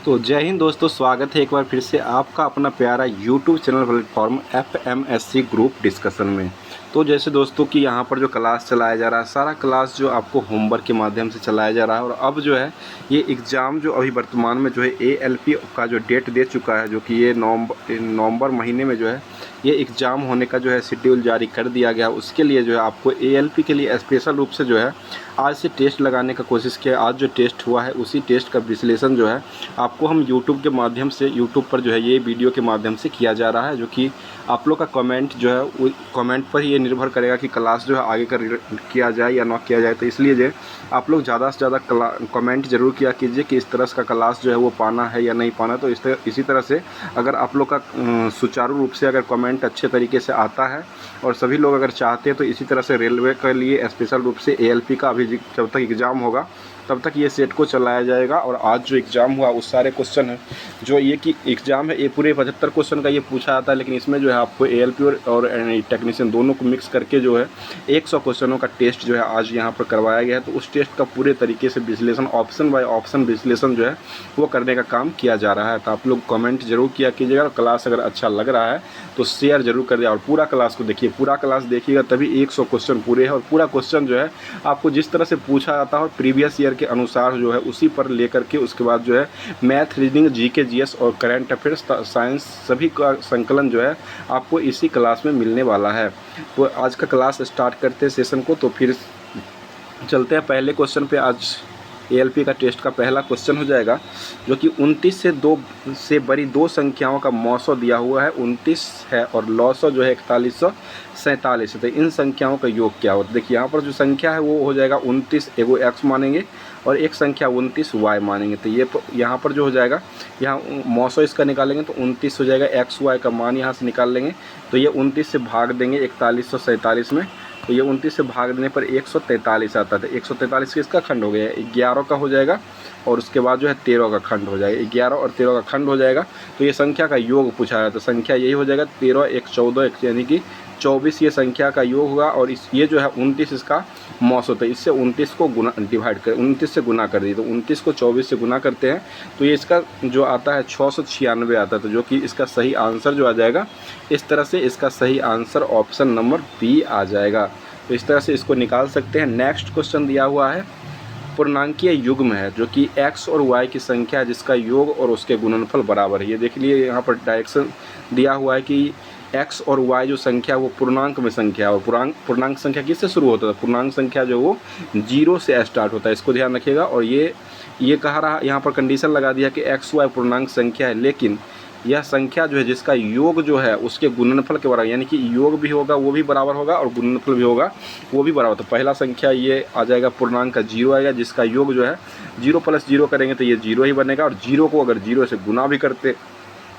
तो जय हिंद दोस्तों, स्वागत है एक बार फिर से आपका अपना प्यारा YouTube channel platform FMSC group discussion में। तो जैसे दोस्तों कि यहाँ पर जो क्लास चलाया जा रहा है, सारा क्लास जो आपको होमवर्क के माध्यम से चलाया जा रहा है। और अब जो है ये एग्ज़ाम जो अभी वर्तमान में जो है ALP का जो डेट दे चुका है, जो कि ये नवंबर महीने में जो है ये एग्ज़ाम होने का जो है शेड्यूल जारी कर दिया गया। उसके लिए जो है आपको ALP के लिए स्पेशल रूप से जो है आज से टेस्ट लगाने का कोशिश किया। आज जो टेस्ट हुआ है उसी टेस्ट का विश्लेषण जो है आपको हम यूट्यूब के माध्यम से, यूट्यूब पर जो है ये वीडियो के माध्यम से किया जा रहा है। जो कि आप लोग का कमेंट जो है वो कमेंट पर ही ये निर्भर करेगा कि क्लास जो है आगे किया जाए या ना किया जाए। तो इसलिए जो आप लोग ज़्यादा से ज़्यादा कमेंट जरूर किया कीजिए कि इस तरह का क्लास जो है वो पाना है या नहीं पाना। तो इसी तरह से अगर आप लोग का सुचारू रूप से अगर कमेंट अच्छे तरीके से आता है और सभी लोग अगर चाहते हैं तो इसी तरह से रेलवे के लिए स्पेशल रूप से ALP का अभी जब तक एग्ज़ाम होगा तब तक ये सेट को चलाया जाएगा। और आज जो एग्ज़ाम हुआ उस सारे क्वेश्चन हैं जो ये कि एग्ज़ाम है, ये पूरे 75 क्वेश्चन का ये पूछा जाता है। लेकिन इसमें जो है आपको ALP और टेक्नीशियन दोनों को मिक्स करके जो है 100 क्वेश्चनों का टेस्ट जो है आज यहाँ पर करवाया गया है। तो उस टेस्ट का पूरे तरीके से विश्लेषण, ऑप्शन बाय ऑप्शन विश्लेषण जो है वो करने का काम किया जा रहा है। तो आप लोग कमेंट जरूर किया कीजिएगा। क्लास अगर अच्छा लग रहा है तो शेयर जरूर कर दिया और पूरा क्लास को देखिए, पूरा क्लास देखिएगा तभी 100 क्वेश्चन पूरे हैं। और पूरा क्वेश्चन जो है आपको जिस तरह से पूछा जाता है प्रीवियस ईयर के अनुसार जो है उसी पर लेकर के उसके बाद जो है मैथ, रीजनिंग, GK GS और करंट अफेयर्स, साइंस सभी का संकलन जो है आपको इसी क्लास में मिलने वाला है। तो आज का क्लास स्टार्ट करते हैं सेशन को। तो फिर चलते हैं पहले क्वेश्चन पे। आज ALP का टेस्ट का पहला क्वेश्चन हो जाएगा जो कि 29 से बड़ी दो संख्याओं का मौसो दिया हुआ है। 29 है और लौसो जो है 4147 है। तो इन संख्याओं का योग क्या होता है? देखिए यहाँ पर जो संख्या है वो हो जाएगा 29, एगो x मानेंगे और एक संख्या 29 y मानेंगे। तो ये यहाँ पर जो हो जाएगा, यहाँ मौसो इसका निकालेंगे तो 29 हो जाएगा। XY का मान यहाँ से निकाल लेंगे तो ये 29 से भाग देंगे 4147 में, तो ये 29 से भाग देने पर 143 आता था। 143 किसका खंड हो गया? 11 का हो जाएगा और उसके बाद जो है 13 का खंड हो जाएगा। 11 और 13 का खंड हो जाएगा तो ये संख्या का योग पूछा है। तो संख्या यही हो जाएगा 13, 1 14, यानी कि 24 ये संख्या का योग होगा। और ये जो है 29 इसका मौस होता है। इससे 29 को डिवाइड कर 29 से गुना कर दी, तो 29 को 24 से गुना करते हैं तो ये इसका जो आता है 696 आता है। तो जो कि इसका सही आंसर जो आ जाएगा, इस तरह से इसका सही आंसर ऑप्शन नंबर B आ जाएगा। तो इस तरह से इसको निकाल सकते हैं। नेक्स्ट क्वेश्चन दिया हुआ है पूर्णांकीय युग्म है जो कि x और y की संख्या जिसका योग और उसके गुणनफल बराबर है। ये देख लिए यहाँ पर डायरेक्शन दिया हुआ है कि x और y जो संख्या वो पूर्णांक में संख्या है। और पूर्णांक संख्या किससे शुरू होता है? पूर्णांक संख्या जो वो 0 से स्टार्ट होता है, इसको ध्यान रखिएगा। और ये कहा रहा, यहाँ पर कंडीशन लगा दिया कि x y पूर्णांक संख्या है, लेकिन यह संख्या जो है जिसका योग जो है उसके गुणनफल के बराबर, यानी कि योग भी होगा वो भी बराबर होगा और गुणनफल भी होगा वो भी बराबर। तो पहला संख्या ये आ जाएगा पूर्णांक का 0 आएगा, जिसका योग जो है 0 + 0 करेंगे तो ये 0 ही बनेगा। और 0 को अगर 0 से गुना भी करते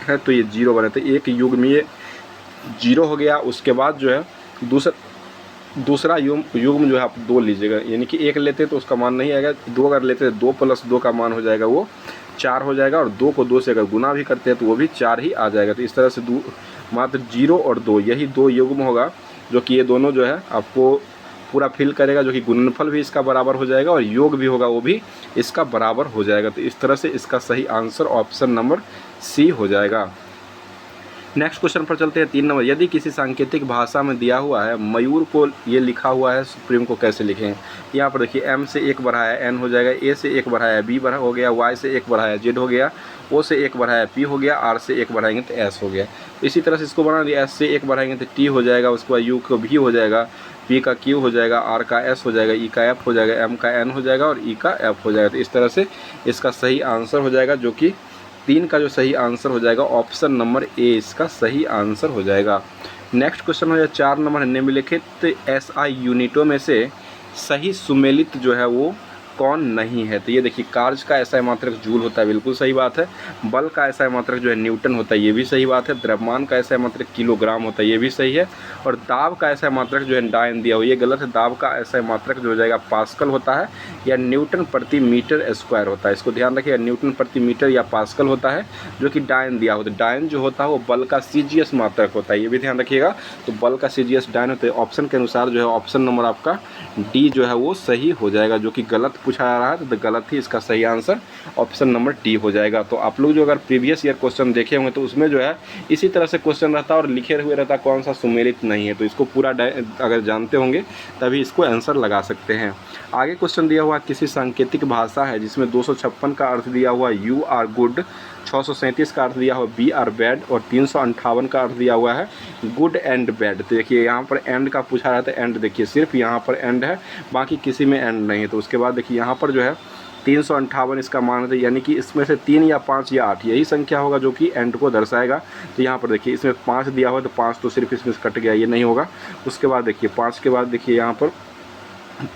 हैं तो ये 0 बने। तो एक युग में ये 0 हो गया। उसके बाद जो है दूसरा युग्म जो है आप 2 लीजिएगा, यानी कि 1 लेते तो उसका मान नहीं आएगा। 2 अगर लेते तो 2 + 2 का मान हो जाएगा वो 4 हो जाएगा। और 2 को 2 से अगर गुना भी करते हैं तो वो भी 4 ही आ जाएगा। तो इस तरह से मात्र 0 और 2 यही 2 युग्म होगा जो कि ये दोनों जो है आपको पूरा फिल करेगा, जो कि गुणनफल भी इसका बराबर हो जाएगा और योग भी होगा वो भी इसका बराबर हो जाएगा। तो इस तरह से इसका सही आंसर ऑप्शन नंबर C हो जाएगा। नेक्स्ट क्वेश्चन पर चलते हैं 3 नंबर। यदि किसी सांकेतिक भाषा में दिया हुआ है मयूर को ये लिखा हुआ है सुप्रीम को कैसे लिखें? यहाँ पर देखिए M से 1 बढ़ाया N हो जाएगा, A से 1 बढ़ाया B हो गया, Y से 1 बढ़ाया Z हो गया, O से 1 बढ़ाया P हो गया, R से 1 बढ़ाएंगे तो S हो गया। इसी तरह से इसको बना दिया, S से 1 बढ़ाएंगे तो T हो जाएगा, उसके बाद U का V हो जाएगा, P का Q हो जाएगा, R का S हो जाएगा, E का F हो जाएगा, M का N हो जाएगा और E का F हो जाएगा। तो इस तरह से इसका सही आंसर हो जाएगा, जो कि 3 का जो सही आंसर हो जाएगा ऑप्शन नंबर A इसका सही आंसर हो जाएगा। नेक्स्ट क्वेश्चन हो जाएगा 4 नंबर। निम्नलिखित SI यूनिटों में से सही सुमेलित जो है वो कौन नहीं है? तो ये देखिए, कार्य का SI मात्रक जूल होता है, बिल्कुल सही बात है। बल का SI मात्रक जो है न्यूटन होता है, ये भी सही बात है। द्रव्यमान का SI मात्रक किलोग्राम होता है, ये भी सही है। और दाब का SI मात्रक जो है डायन दिया हुआ, ये गलत है। दाब का SI मात्रक जो हो जाएगा पास्कल होता है या न्यूटन प्रति मीटर स्क्वायर होता है, इसको ध्यान रखिए। न्यूटन प्रति मीटर या पास्कल होता है, जो कि डायन दिया होता है। डायन जो होता है वो बल का CGS मात्रक होता है, ये भी ध्यान रखिएगा। तो बल का CGS डायन होता है। ऑप्शन के अनुसार जो है ऑप्शन नंबर आपका D जो है वो सही हो जाएगा, जो कि गलत पूछा जा रहा है तो गलत ही इसका सही आंसर ऑप्शन नंबर डी हो जाएगा। तो आप लोग जो अगर प्रीवियस ईयर क्वेश्चन देखे होंगे तो उसमें जो है इसी तरह से क्वेश्चन रहता है और लिखे हुए रहता है कौन सा सुमेलित नहीं है। तो इसको पूरा अगर जानते होंगे तभी इसको आंसर लगा सकते हैं। आगे क्वेश्चन दिया हुआ किसी सांकेतिक भाषा है जिसमें 256 का अर्थ दिया हुआ यू आर गुड, 637 का अर्थ दिया हुआ बी आर बैड और 358 का अर्थ दिया हुआ है गुड एंड बैड। तो देखिए यहाँ पर एंड का पूछा रहता है, एंड देखिए सिर्फ यहाँ पर एंड है, बाकी किसी में एंड नहीं है। तो उसके बाद देखिए यहाँ पर जो है 358 इसका मान है, यानी कि इसमें से 3 या 5 या 8 यही संख्या होगा जो कि एंड को दर्शाएगा। तो यहाँ पर देखिए इसमें 5 दिया हुआ है तो 5 तो सिर्फ इसमें से कट गया, ये नहीं होगा। उसके बाद देखिए 5 के बाद देखिए यहाँ पर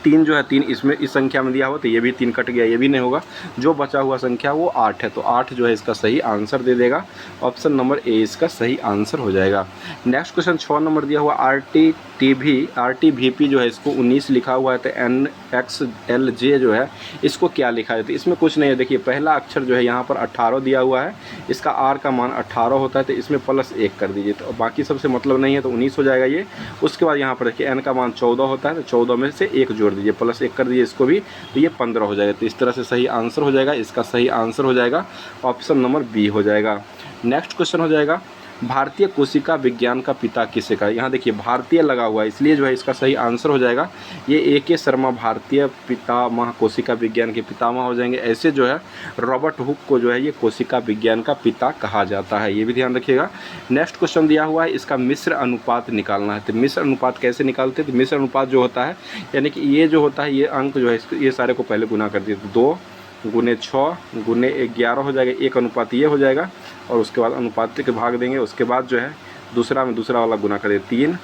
3 जो है 3 इसमें इस संख्या में दिया हुआ तो ये भी 3 कट गया, ये भी नहीं होगा। जो बचा हुआ संख्या वो 8 है, तो 8 जो है इसका सही आंसर दे देगा। ऑप्शन नंबर ए इसका सही आंसर हो जाएगा। नेक्स्ट क्वेश्चन 6 नंबर दिया हुआ RTVP जो है इसको 19 लिखा हुआ है तो NXLJ जो है इसको क्या लिखा है। तो इसमें कुछ नहीं है, देखिए पहला अक्षर जो है यहाँ पर 18 दिया हुआ है, इसका R का मान 18 होता है तो इसमें +1 कर दीजिए, तो बाकी सबसे मतलब नहीं है तो 19 हो जाएगा ये। उसके बाद यहाँ पर देखिए N का मान 14 होता है तो 14 में से 1 जोड़ दीजिए, +1 कर दीजिए इसको भी, तो ये 15 हो जाएगा। तो इस तरह से सही आंसर हो जाएगा, इसका सही आंसर हो जाएगा ऑप्शन नंबर बी हो जाएगा। नेक्स्ट क्वेश्चन हो जाएगा भारतीय कोशिका विज्ञान का पिता किसे कहा। यहाँ देखिए भारतीय लगा हुआ है इसलिए जो है इसका सही आंसर हो जाएगा ये A.K. शर्मा भारतीय पितामह कोशिका विज्ञान के पितामह हो जाएंगे। ऐसे जो है रॉबर्ट हुक को जो है ये कोशिका विज्ञान का पिता कहा जाता है, ये भी ध्यान रखिएगा। नेक्स्ट क्वेश्चन दिया हुआ है इसका मिश्र अनुपात निकालना है। तो मिश्र अनुपात कैसे निकालते हैं, तो मिश्र अनुपात जो होता है यानी कि ये जो होता है ये अंक जो है ये सारे को पहले गुना कर दिए, 2 गुने 6 गुने 11 हो जाएगा, 1 अनुपात ये हो जाएगा और उसके बाद अनुपात के भाग देंगे। उसके बाद जो है दूसरा में दूसरा वाला गुना करें, 3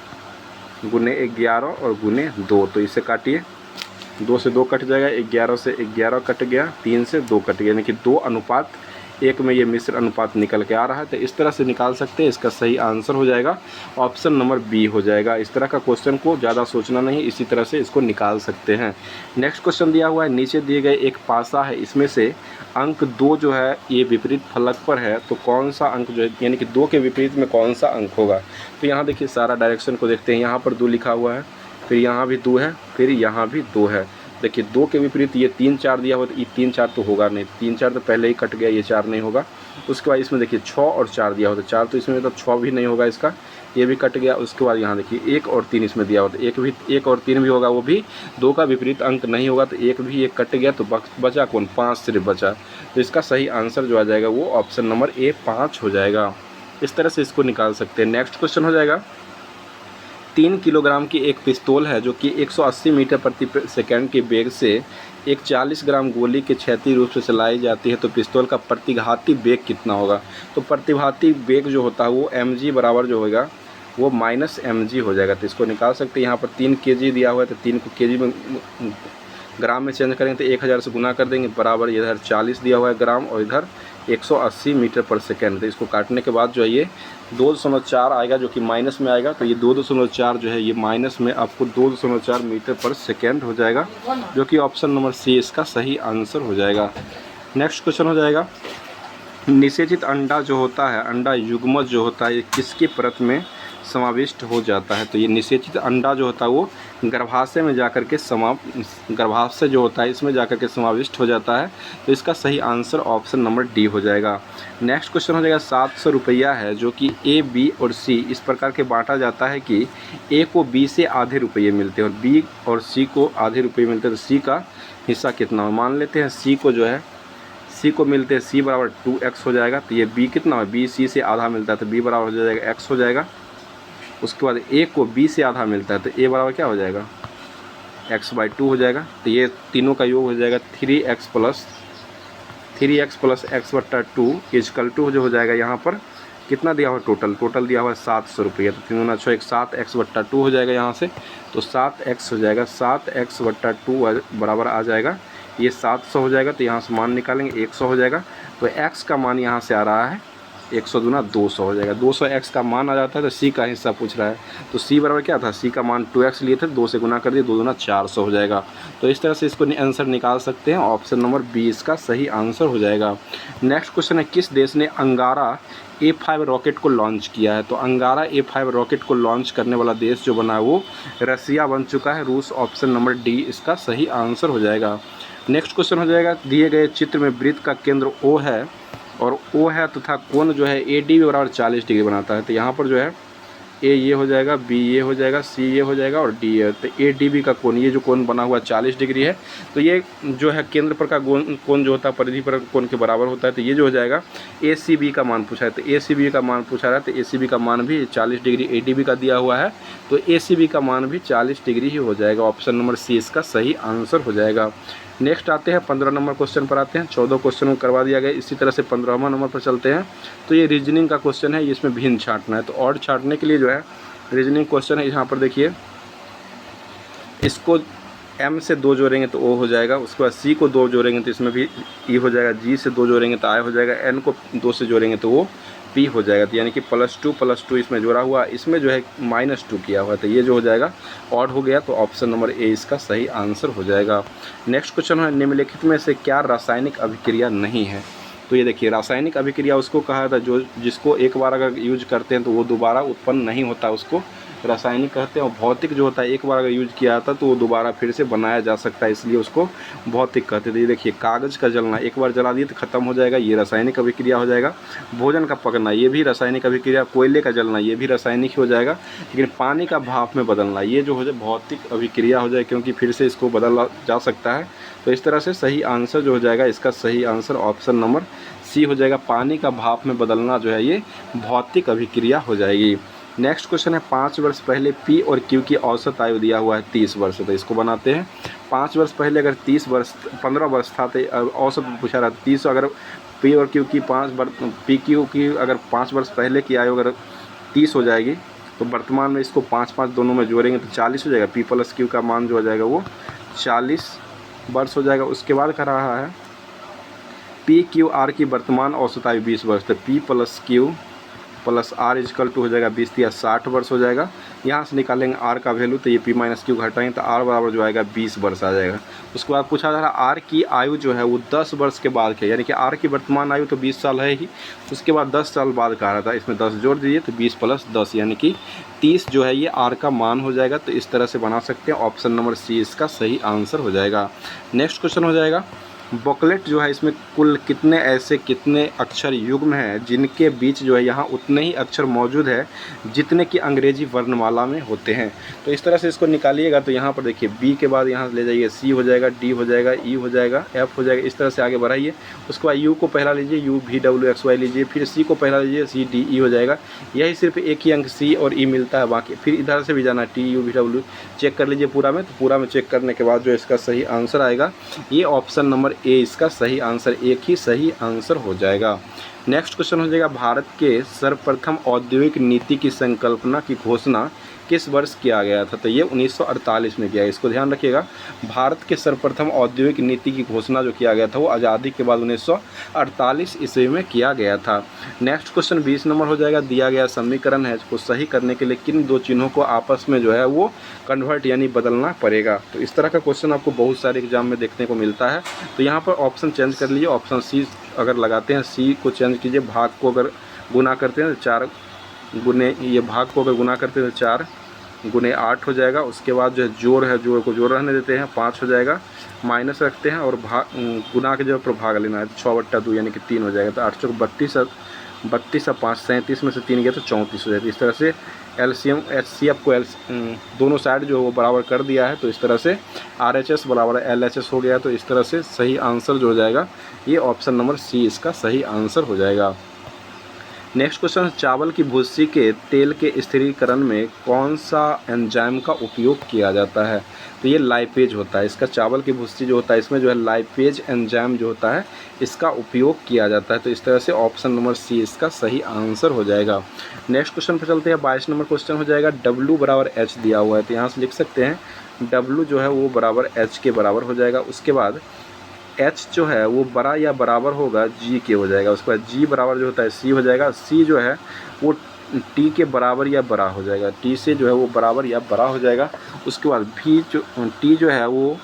गुने 11 और गुने 2, तो इसे काटिए, 2 से 2 कट जाएगा, 11 से 11 कट गया, 3 से 2 कट गया, यानी कि 2:1 में ये मिश्र अनुपात निकल के आ रहा है। तो इस तरह से निकाल सकते हैं, इसका सही आंसर हो जाएगा ऑप्शन नंबर बी हो जाएगा। इस तरह का क्वेश्चन को ज़्यादा सोचना नहीं, इसी तरह से इसको निकाल सकते हैं। नेक्स्ट क्वेश्चन दिया हुआ है नीचे दिए गए एक पासा है, इसमें से अंक 2 जो है ये विपरीत फलक पर है, तो कौन सा अंक जो है यानी कि 2 के विपरीत में कौन सा अंक होगा। तो यहाँ देखिए सारा डायरेक्शन को देखते हैं, यहाँ पर 2 लिखा हुआ है, फिर यहाँ भी 2 है, फिर यहाँ भी 2 है। देखिए 2 के विपरीत ये 3 4 दिया हुआ तो ये 3 4 तो होगा नहीं, 3 4 तो पहले ही कट गया, ये 4 नहीं होगा। उसके बाद इसमें देखिए 6 और 4 दिया हुआ तो 4 तो इसमें मतलब 6 भी नहीं होगा इसका, ये भी कट गया। उसके बाद यहाँ देखिए 1 और 3 इसमें दिया हुआ तो 1 और 3 भी होगा, वो भी 2 का विपरीत अंक नहीं होगा, तो 1 भी एक कट गया, तो बचा कौन, 5 सिर्फ बचा। तो इसका सही आंसर जो आ जाएगा वो ऑप्शन नंबर ए 5 हो जाएगा। इस तरह से इसको निकाल सकते हैं। नेक्स्ट क्वेश्चन हो जाएगा 3 किलोग्राम की एक पिस्तौल है जो कि 180 मीटर प्रति सेकंड के वेग से एक 40 ग्राम गोली के क्षैतिज रूप से चलाई जाती है, तो पिस्तौल का प्रतिघाती वेग कितना होगा। तो प्रतिघाती वेग जो होता है वो mg बराबर जो होगा वो -mg हो जाएगा। तो इसको निकाल सकते हैं। यहाँ पर 3 kg दिया हुआ है तो 3 को kg में ग्राम में चेंज करेंगे तो 1000 से गुना कर देंगे, बराबर इधर 40 दिया हुआ है ग्राम और इधर 180 मीटर पर सेकेंड। तो इसको काटने के बाद जो है ये 2.4 आएगा जो कि माइनस में आएगा, तो ये 2.4 जो है ये माइनस में आपको 2.4 मीटर पर सेकेंड हो जाएगा, जो कि ऑप्शन नंबर सी इसका सही आंसर हो जाएगा। नेक्स्ट क्वेश्चन हो जाएगा निषेचित अंडा जो होता है, अंडा युग्मज जो होता है, ये किसकी परत में समाविष्ट हो जाता है। तो ये निषेचित अंडा जो होता है वो गर्भाशय में जाकर के गर्भाशय जो होता है इसमें जाकर के समाविष्ट हो जाता है, तो इसका सही आंसर ऑप्शन नंबर डी हो जाएगा। नेक्स्ट क्वेश्चन हो जाएगा 700 रुपया है जो कि ए, बी और सी इस प्रकार के बांटा जाता है कि ए को बी से आधे रुपये मिलते हैं और बी और सी को आधे रुपये मिलते हैं, तो सी का हिस्सा कितना हो। मान लेते हैं सी को जो है सी को मिलते हैं सी बराबर 2x हो जाएगा, तो ये बी कितना है, बी सी से आधा मिलता है तो बी बराबर हो जाएगा x हो जाएगा। उसके बाद ए को बी से आधा मिलता है तो ए बराबर क्या हो जाएगा, x/2 हो जाएगा। तो ये तीनों का योग हो जाएगा 3x प्लस x/2 = जो हो जाएगा यहाँ पर कितना दिया हुआ टोटल दिया हुआ है 700 रुपये, तो 3 गुना 6 7x/2 हो जाएगा यहाँ से, तो 7x हो जाएगा, 7x/2 बराबर आ जाएगा ये 700 हो जाएगा। तो यहाँ से मान निकालेंगे 100 हो जाएगा, तो x का मान यहाँ से आ रहा है 100 दूना 200 हो जाएगा। 200 x का मान आ जाता है, तो c का हिस्सा पूछ रहा है, तो c बराबर क्या था, c का मान 2x लिए थे, 2 से गुना कर दिए, 2 दूना 400 हो जाएगा। तो इस तरह से इसको आंसर निकाल सकते हैं, ऑप्शन नंबर बी इसका सही आंसर हो जाएगा। नेक्स्ट क्वेश्चन है किस देश ने अंगारा A5 रॉकेट को लॉन्च किया है। तो अंगारा A5 रॉकेट को लॉन्च करने वाला देश जो बना है वो रसिया बन चुका है, रूस। ऑप्शन नंबर डी इसका सही आंसर हो जाएगा। नेक्स्ट क्वेश्चन हो जाएगा, दिए गए चित्र में वृत्त का केंद्र O है और O है तथा कोण जो है ADB बराबर 40 डिग्री बनाता है। तो यहाँ पर जो है A ये हो जाएगा, B ये हो जाएगा, C ये हो जाएगा और D है। तो ADB का कोण, ये जो कोण बना हुआ 40 डिग्री है, तो ये जो है केंद्र पर का कोण जो होता है परिधि पर कोण के बराबर होता है। तो ये जो हो जाएगा ACB का मान पूछा है, तो ACB का मान पूछा रहा है, तो ACB का मान भी 40 डिग्री ADB का दिया हुआ है, तो ACB का मान भी 40 डिग्री ही हो जाएगा। ऑप्शन नंबर C इसका सही आंसर हो जाएगा। नेक्स्ट आते हैं 15 नंबर क्वेश्चन पर आते हैं। 14 क्वेश्चन को करवा दिया गया, इसी तरह से 15वां नंबर पर चलते हैं। तो ये रीजनिंग का क्वेश्चन है, इसमें भिन्न छांटना है। तो ऑड छांटने के लिए जो है रीजनिंग क्वेश्चन है, यहाँ पर देखिए इसको M से 2 जोड़ेंगे तो O हो जाएगा, उसके बाद C को 2 जोड़ेंगे तो इसमें भी E हो जाएगा, G से 2 जोड़ेंगे तो I हो जाएगा, N को 2 से जोड़ेंगे तो वो P हो जाएगा। तो यानी कि +2 इसमें जोड़ा हुआ, इसमें जो है -2 किया हुआ, तो ये जो हो जाएगा ऑड हो गया। तो ऑप्शन नंबर A इसका सही आंसर हो जाएगा। नेक्स्ट क्वेश्चन है, निम्नलिखित में से क्या रासायनिक अभिक्रिया नहीं है। तो ये देखिए रासायनिक अभिक्रिया उसको कहा था जो जिसको एक बार अगर यूज करते हैं तो वो दोबारा उत्पन्न नहीं होता, उसको रासायनिक कहते हैं। और भौतिक जो होता है एक बार अगर यूज किया था तो वो दोबारा फिर से बनाया जा सकता है, इसलिए उसको भौतिक कहते थे। ये देखिए कागज़ का जलना, एक बार जला दिए तो ख़त्म हो जाएगा, ये रासायनिक अभिक्रिया हो जाएगा। भोजन का पकना, ये भी रासायनिक अभिक्रिया। कोयले का जलना, ये भी रासायनिक हो जाएगा। लेकिन पानी का भाप में बदलना, ये जो हो जाए भौतिक अभिक्रिया हो जाए, क्योंकि फिर से इसको बदला जा सकता है। तो इस तरह से सही आंसर जो हो जाएगा, इसका सही आंसर ऑप्शन नंबर C हो जाएगा। पानी का भाप में बदलना जो है ये भौतिक अभिक्रिया हो जाएगी। नेक्स्ट क्वेश्चन है, 5 वर्ष पहले P और Q की औसत आयु दिया हुआ है 30 वर्ष। तो इसको बनाते हैं। 5 वर्ष पहले अगर 15 वर्ष था तो औसत पूछा रहा 30, अगर P और Q की PQ की अगर 5 वर्ष पहले की आयु अगर 30 हो जाएगी, तो वर्तमान में इसको 5 दोनों में जोड़ेंगे तो 40 हो जाएगा। P + Q का मान जो हो जाएगा वो 40 वर्ष हो जाएगा। उसके बाद कर रहा है PQR की वर्तमान औसत आयु 20 वर्ष, तो P + Q + R = हो जाएगा 20 या 60 वर्ष हो जाएगा। यहाँ से निकालेंगे R का वैल्यू, तो ये P - Q घटाएंगे तो R बराबर जो आएगा 20 वर्ष आ जाएगा। उसके बाद पूछा जा रहा है R की आयु जो है वो 10 वर्ष के बाद की, यानी कि R की वर्तमान आयु तो 20 साल है ही, उसके बाद 10 साल बाद कहा रहा था, इसमें 10 जोड़ दीजिए तो 20 + 10 यानी कि 30 जो है ये R का मान हो जाएगा। तो इस तरह से बना सकते हैं। ऑप्शन नंबर C इसका सही आंसर हो जाएगा। नेक्स्ट क्वेश्चन हो जाएगा, बुकलेट जो है इसमें कुल कितने अक्षर युग्म हैं जिनके बीच जो है यहाँ उतने ही अक्षर मौजूद है जितने कि अंग्रेजी वर्णमाला में होते हैं। तो इस तरह से इसको निकालिएगा। तो यहाँ पर देखिए B के बाद यहाँ ले जाइए, C हो जाएगा, D हो जाएगा, E हो जाएगा, F हो जाएगा, इस तरह से आगे बढ़ाइए। उसके बाद U को पहला लीजिए, U V W X Y लीजिए, फिर C को पहला लीजिए, C D E हो जाएगा। यही सिर्फ एक ही अंक C और E मिलता है, बाकी फिर इधर से भी जाना T U V W check कर लीजिए पूरा में। तो पूरा में चेक करने के बाद जो इसका सही आंसर आएगा ये ऑप्शन नंबर A इसका सही आंसर, एक ही सही आंसर हो जाएगा। नेक्स्ट क्वेश्चन हो जाएगा, भारत के सर्वप्रथम औद्योगिक नीति की संकल्पना की घोषणा किस वर्ष किया गया था। तो ये 1948 में किया, इसको ध्यान रखिएगा। भारत के सर्वप्रथम औद्योगिक नीति की घोषणा जो किया गया था वो आज़ादी के बाद 1948 ईस्वी में किया गया था। नेक्स्ट क्वेश्चन 20 नंबर हो जाएगा, दिया गया समीकरण है को सही करने के लिए किन दो चिन्हों को आपस में जो है वो कन्वर्ट यानी बदलना पड़ेगा। तो इस तरह का क्वेश्चन आपको बहुत सारे एग्जाम में देखने को मिलता है। तो यहाँ पर ऑप्शन चेंज कर लीजिए। ऑप्शन C अगर लगाते हैं, C को चेंज कीजिए, भाग को अगर गुना करते हैं तो 4 गुने, ये भाग को अगर गुना करते हैं तो 4 × 8 हो जाएगा। उसके बाद जो है जोड़ है, जोड़ को जोड़ रहने देते हैं, 5 हो जाएगा, माइनस रखते हैं और गुना के जगह पर भाग लेना है, 6/2 यानी कि 3 हो जाएगा। तो 8 × 32 32 और 5 37 में से 3 गया तो 34 हो जाएगी। इस तरह से LCM HCF को दोनों साइड जो है वो बराबर कर दिया है। तो इस तरह से RHS बराबर LHS हो गया। तो इस तरह से सही आंसर जो हो जाएगा ये ऑप्शन नंबर C इसका सही आंसर हो जाएगा। नेक्स्ट क्वेश्चन, चावल की भूसी के तेल के स्थिरीकरण में कौन सा एंजाइम का उपयोग किया जाता है। तो ये लाइपेज होता है। इसका चावल की भूसी जो होता है इसमें जो है लाइपेज एंजाइम जो होता है इसका उपयोग किया जाता है। तो इस तरह से ऑप्शन नंबर C इसका सही आंसर हो जाएगा। नेक्स्ट क्वेश्चन पर चलते हैं। 22 नंबर क्वेश्चन हो जाएगा, W = H दिया हुआ है। तो यहाँ से लिख सकते हैं W जो है वो बराबर H के बराबर हो जाएगा। उसके बाद H जो है वो बड़ा या बराबर होगा G के हो जाएगा। उसके बाद G बराबर जो होता है C हो जाएगा। C जो है वो T के बराबर या बड़ा हो जाएगा, T से जो है वो बराबर या बड़ा हो जाएगा। उसके बाद T जो है वो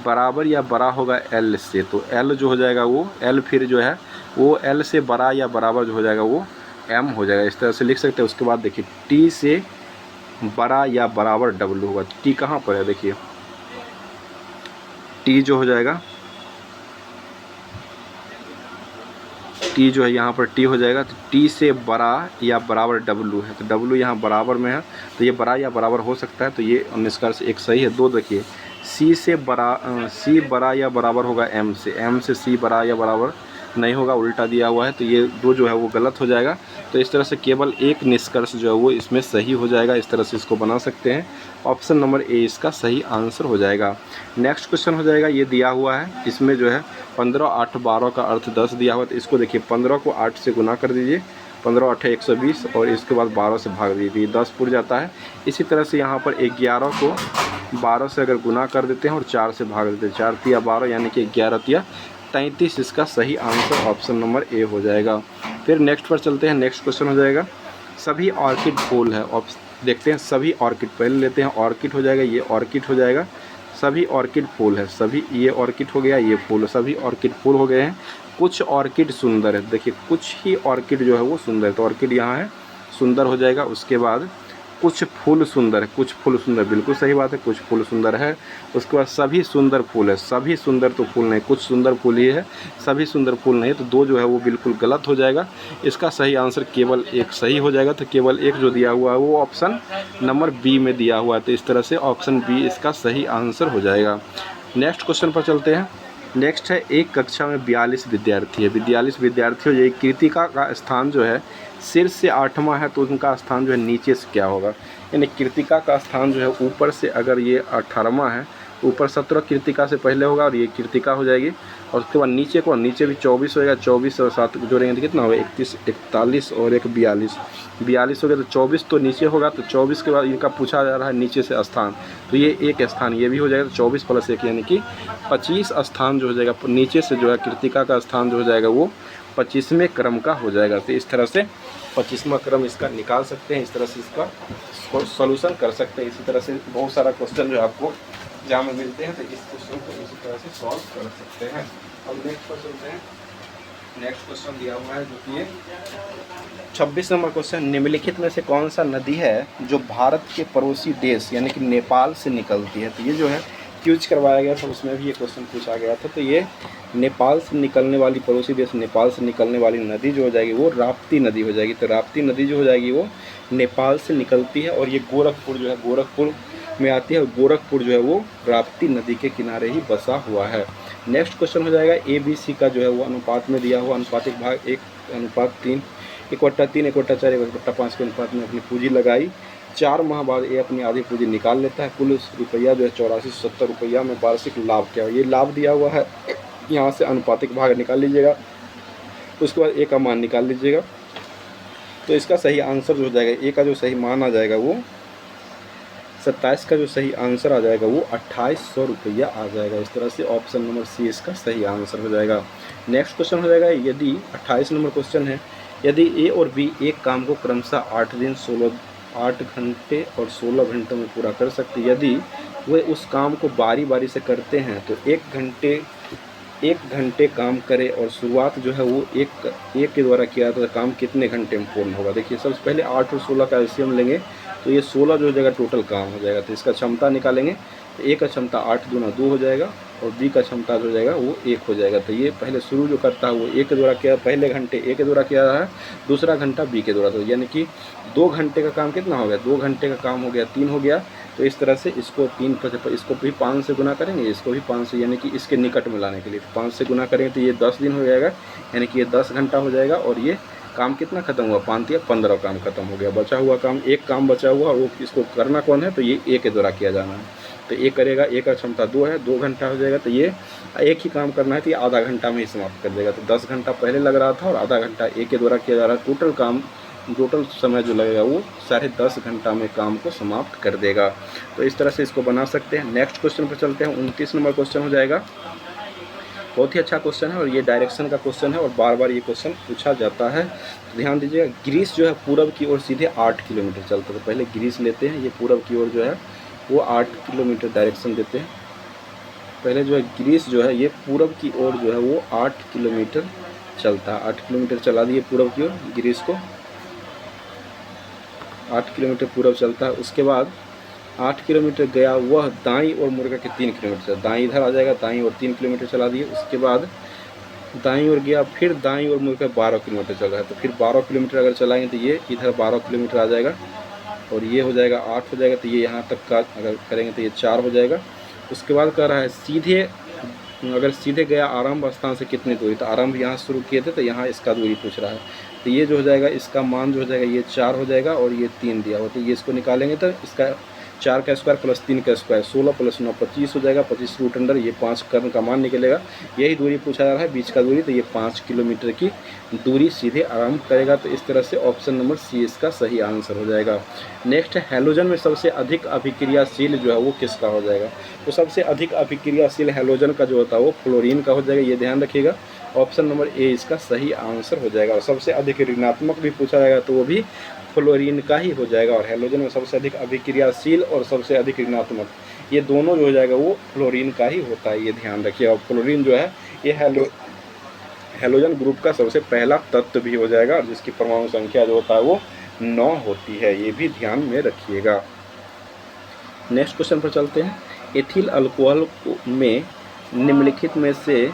बराबर या बड़ा होगा L से, तो L जो हो जाएगा वो L फिर जो है वो L से बड़ा या बराबर जो हो जाएगा वो M हो जाएगा। इस तरह से लिख सकते हैं। उसके बाद देखिए T से बड़ा या बराबर W होगा। T कहाँ पर है, देखिए T जो हो जाएगा टी जो है यहाँ पर टी हो जाएगा, तो टी से बड़ा या बराबर डब्लू है, तो डब्लू यहाँ बराबर में है, तो ये बड़ा या बराबर हो सकता है, तो ये निष्कर्ष एक सही है। 2 देखिए, सी बड़ा या बराबर होगा एम से सी बड़ा या बराबर नहीं होगा, उल्टा दिया हुआ है, तो ये 2 जो है वो गलत हो जाएगा। तो इस तरह से केवल एक निष्कर्ष जो है वो इसमें सही हो जाएगा। इस तरह से इसको बना सकते हैं। ऑप्शन नंबर ए इसका सही आंसर हो जाएगा। नेक्स्ट क्वेश्चन हो जाएगा, ये दिया हुआ है, इसमें जो है 15 8 12 का अर्थ 10 दिया हुआ है, तो इसको देखिए 15 को 8 से गुना कर दीजिए, 15 8 120 और इसके बाद 12 से भाग दीजिए, 10 पुर जाता है। इसी तरह से यहाँ पर 11 को 12 से अगर गुना कर देते हैं और 4 से भाग देते हैं, 4 तिया 12 यानी कि 11 तिया 33, इसका सही आंसर ऑप्शन नंबर ए हो जाएगा। फिर नेक्स्ट पर चलते हैं। नेक्स्ट क्वेश्चन हो जाएगा, सभी ऑर्किड फूल है। देखते हैं सभी ऑर्किड, पहले लेते हैं ऑर्किड हो जाएगा, ये ऑर्किड हो जाएगा, सभी ऑर्किड फूल है, सभी ये ऑर्किड हो गया, ये फूल, सभी ऑर्किड फूल हो गए हैं। कुछ ऑर्किड सुंदर है, देखिए कुछ ही ऑर्किड जो है वो सुंदर है, तो ऑर्किड यहाँ है, सुंदर हो जाएगा। उसके बाद कुछ फूल सुंदर है, कुछ फूल सुंदर, बिल्कुल सही बात है, कुछ फूल सुंदर है। उसके बाद सभी सुंदर फूल है, सभी सुंदर तो फूल नहीं, कुछ सुंदर फूल ही है, सभी सुंदर फूल नहीं, तो 2 जो है वो बिल्कुल गलत हो जाएगा। इसका सही आंसर केवल एक सही हो जाएगा, तो केवल एक जो दिया हुआ है वो ऑप्शन नंबर बी में दिया हुआ है, तो इस तरह से ऑप्शन बी इसका सही आंसर हो जाएगा। नेक्स्ट क्वेश्चन पर चलते हैं। नेक्स्ट है, एक कक्षा में 42 विद्यार्थी है, 42 विद्यार्थी हो जाए, कृतिका का स्थान जो है शीर्ष से 8वां है, तो उनका स्थान जो है नीचे से क्या होगा, यानी कृतिका का स्थान जो है ऊपर से, अगर ये 18वां है, ऊपर 17 कृतिका से पहले होगा और ये कृतिका हो जाएगी, और उसके बाद नीचे को, नीचे भी 24 होएगा, 24 और 7 जोड़ेंगे तो कितना होगा, 31 41 और एक 42 हो गया, तो 24 तो नीचे होगा, तो 24 के बाद इनका पूछा जा रहा है नीचे से स्थान, तो ये एक स्थान ये भी हो जाएगा, तो 24 + 1 यानी कि 25 स्थान जो हो जाएगा नीचे से, जो है कृतिका का स्थान जो हो जाएगा वो 25वें क्रम का हो जाएगा। तो इस तरह से 25वां क्रम इसका निकाल सकते हैं, इस तरह से इसका सॉल्यूशन कर सकते हैं। इसी तरह से बहुत सारा क्वेश्चन जो आपको एग्जाम में मिलते हैं, तो इस क्वेश्चन को इसी तरह से सॉल्व कर सकते हैं। अब नेक्स्ट पर चलते हैं। नेक्स्ट क्वेश्चन दिया हुआ है जो कि ये 26 नंबर क्वेश्चन, निम्नलिखित में से कौन सा नदी है जो भारत के पड़ोसी देश यानी कि नेपाल से निकलती है। तो ये जो है क्यूज करवाया गया था, उसमें भी ये क्वेश्चन पूछा गया था। तो ये नेपाल से निकलने वाली, पड़ोसी देश नेपाल से निकलने वाली नदी जो हो जाएगी वो राप्ती नदी हो जाएगी। तो राप्ती नदी जो हो जाएगी वो नेपाल से निकलती है और ये गोरखपुर जो है, गोरखपुर में आती है, और गोरखपुर जो है वो राप्ती नदी के किनारे ही बसा हुआ है। नेक्स्ट क्वेश्चन हो जाएगा, ABC का जो है वो अनुपात में दिया हुआ, अनुपातिक भाग 1:3, 1/3, 1/4, 1/5 के अनुपात में अपनी पूंजी लगाई। 4 माह बाद ये अपनी आधी पूंजी निकाल लेता है। कुल रुपया जो है 8470 रुपया में वार्षिक लाभ क्या है, ये लाभ दिया हुआ है। यहाँ से अनुपातिक भाग निकाल लीजिएगा, उसके बाद ए का मान निकाल लीजिएगा। तो इसका सही आंसर जो हो जाएगा, ए का जो सही मान आ जाएगा वो 27 का जो सही आंसर आ जाएगा वो 2800 रुपया आ जाएगा। इस तरह से ऑप्शन नंबर सी इसका सही आंसर हो जाएगा। नेक्स्ट क्वेश्चन हो जाएगा, यदि 28 नंबर क्वेश्चन है, यदि ए और बी एक काम को क्रमशः 8 दिन 8 घंटे और 16 घंटों में पूरा कर सकते, यदि वे उस काम को बारी बारी से करते हैं तो 1 घंटे काम करे और शुरुआत जो है वो एक के द्वारा किया तो काम कितने घंटे में पूर्ण होगा। देखिए सबसे पहले 8 और 16 का एलसीएम लेंगे, तो ये 16 जो हो जाएगा टोटल काम हो जाएगा। तो इसका क्षमता निकालेंगे, तो ए का क्षमता 8 दूना 2 हो जाएगा और बी का क्षमता जो हो जाएगा वो 1 हो जाएगा। तो ये पहले शुरू जो करता है वो ए के द्वारा किया, पहले घंटे ए के द्वारा किया रहा है, दूसरा घंटा बी के द्वारा, तो यानी कि 2 घंटे का काम कितना हो गया, 2 घंटे का काम हो गया 3 हो गया। तो इस तरह से इसको 3 पर, इसको भी 5 से गुना करेंगे, इसको भी 5 से, यानी कि इसके निकट में लाने के लिए 5 से गुना करेंगे तो ये 10 दिन हो जाएगा, यानी कि ये 10 घंटा हो जाएगा। और ये काम कितना खत्म हुआ, 5 या 15 काम खत्म हो गया। बचा हुआ काम, एक काम बचा हुआ, वो इसको करना कौन है, तो ये ए के द्वारा किया जाना है। तो ए करेगा, ए का क्षमता 2 है, 2 घंटा हो जाएगा। तो ये एक ही काम करना है तो ये आधा घंटा में ही समाप्त कर देगा। तो 10 घंटा पहले लग रहा था और आधा घंटा ए के द्वारा किया जा रहा है। टोटल समय जो लगेगा वो 10.5 घंटा में काम को समाप्त कर देगा। तो इस तरह से इसको बना सकते हैं। नेक्स्ट क्वेश्चन पर चलते हैं। 29 नंबर क्वेश्चन हो जाएगा, बहुत ही अच्छा क्वेश्चन है और ये डायरेक्शन का क्वेश्चन है और बार बार ये क्वेश्चन पूछा जाता है। तो ध्यान दीजिएगा, ग्रीस जो है पूरब की ओर सीधे 8 किलोमीटर चलता है। तो पहले ग्रीस लेते हैं, ये पूरब की ओर जो है वो 8 किलोमीटर डायरेक्शन देते हैं। पहले जो है ग्रीस जो है ये पूरब की ओर जो है वो 8 किलोमीटर चलता है। 8 किलोमीटर चला दिए पूरब की ओर, ग्रीस को 8 किलोमीटर पूरब चलता है। उसके बाद 8 किलोमीटर गया, वह दाईं और मुड़ के 3 किलोमीटर, दाईं इधर आ जाएगा, दाईं और 3 किलोमीटर चला दिए। उसके बाद दाईं ओर गया, फिर दाईं ओर मुड़कर 12 किलोमीटर चल रहा है, तो फिर 12 किलोमीटर अगर चलाएंगे तो ये इधर 12 किलोमीटर आ जाएगा और ये हो जाएगा 8 हो जाएगा, तो ये यहाँ तक का अगर करेंगे तो ये 4 हो जाएगा। उसके बाद कह रहा है सीधे, अगर सीधे गया आरंभ स्थान से कितनी दूरी, तो आरंभ यहाँ शुरू किए थे तो यहाँ इसका दूरी पूछ रहा है, तो ये जो हो जाएगा इसका मान जो हो जाएगा ये 4 हो जाएगा और ये 3 दिया हुआ, तो ये इसको निकालेंगे तो इसका 4 का स्क्वायर प्लस 3 का स्क्वायर 16 प्लस 9 25 हो जाएगा, 25 रूट अंडर ये 5 कर्ण का मान निकलेगा। यही दूरी पूछा जा रहा है, बीच का दूरी, तो ये 5 किलोमीटर की दूरी सीधे आरंभ करेगा। तो इस तरह से ऑप्शन नंबर सी इसका सही आंसर हो जाएगा। नेक्स्ट है हैलोजन में सबसे अधिक अभिक्रियाशील जो है वो किसका हो जाएगा, तो सबसे अधिक अभिक्रियाशील हैलोजन का जो होता है वो फ्लोरीन का हो जाएगा, ये ध्यान रखिएगा। ऑप्शन नंबर ए इसका सही आंसर हो जाएगा। और सबसे अधिक ऋणात्मक भी पूछा जाएगा तो वो भी फ्लोरीन का ही हो जाएगा। और हैलोजन में सबसे अधिक अभिक्रियाशील और सबसे अधिक ऋणात्मक, ये दोनों जो हो जाएगा वो फ्लोरीन का ही होता है, ये ध्यान रखिए। और फ्लोरीन जो है ये हैलोजन ग्रुप का सबसे पहला तत्व भी हो जाएगा और जिसकी परमाणु संख्या जो होता है वो 9 होती है, ये भी ध्यान में रखिएगा। नेक्स्ट क्वेश्चन पर चलते हैं। एथिल अल्कोहल में निम्नलिखित में से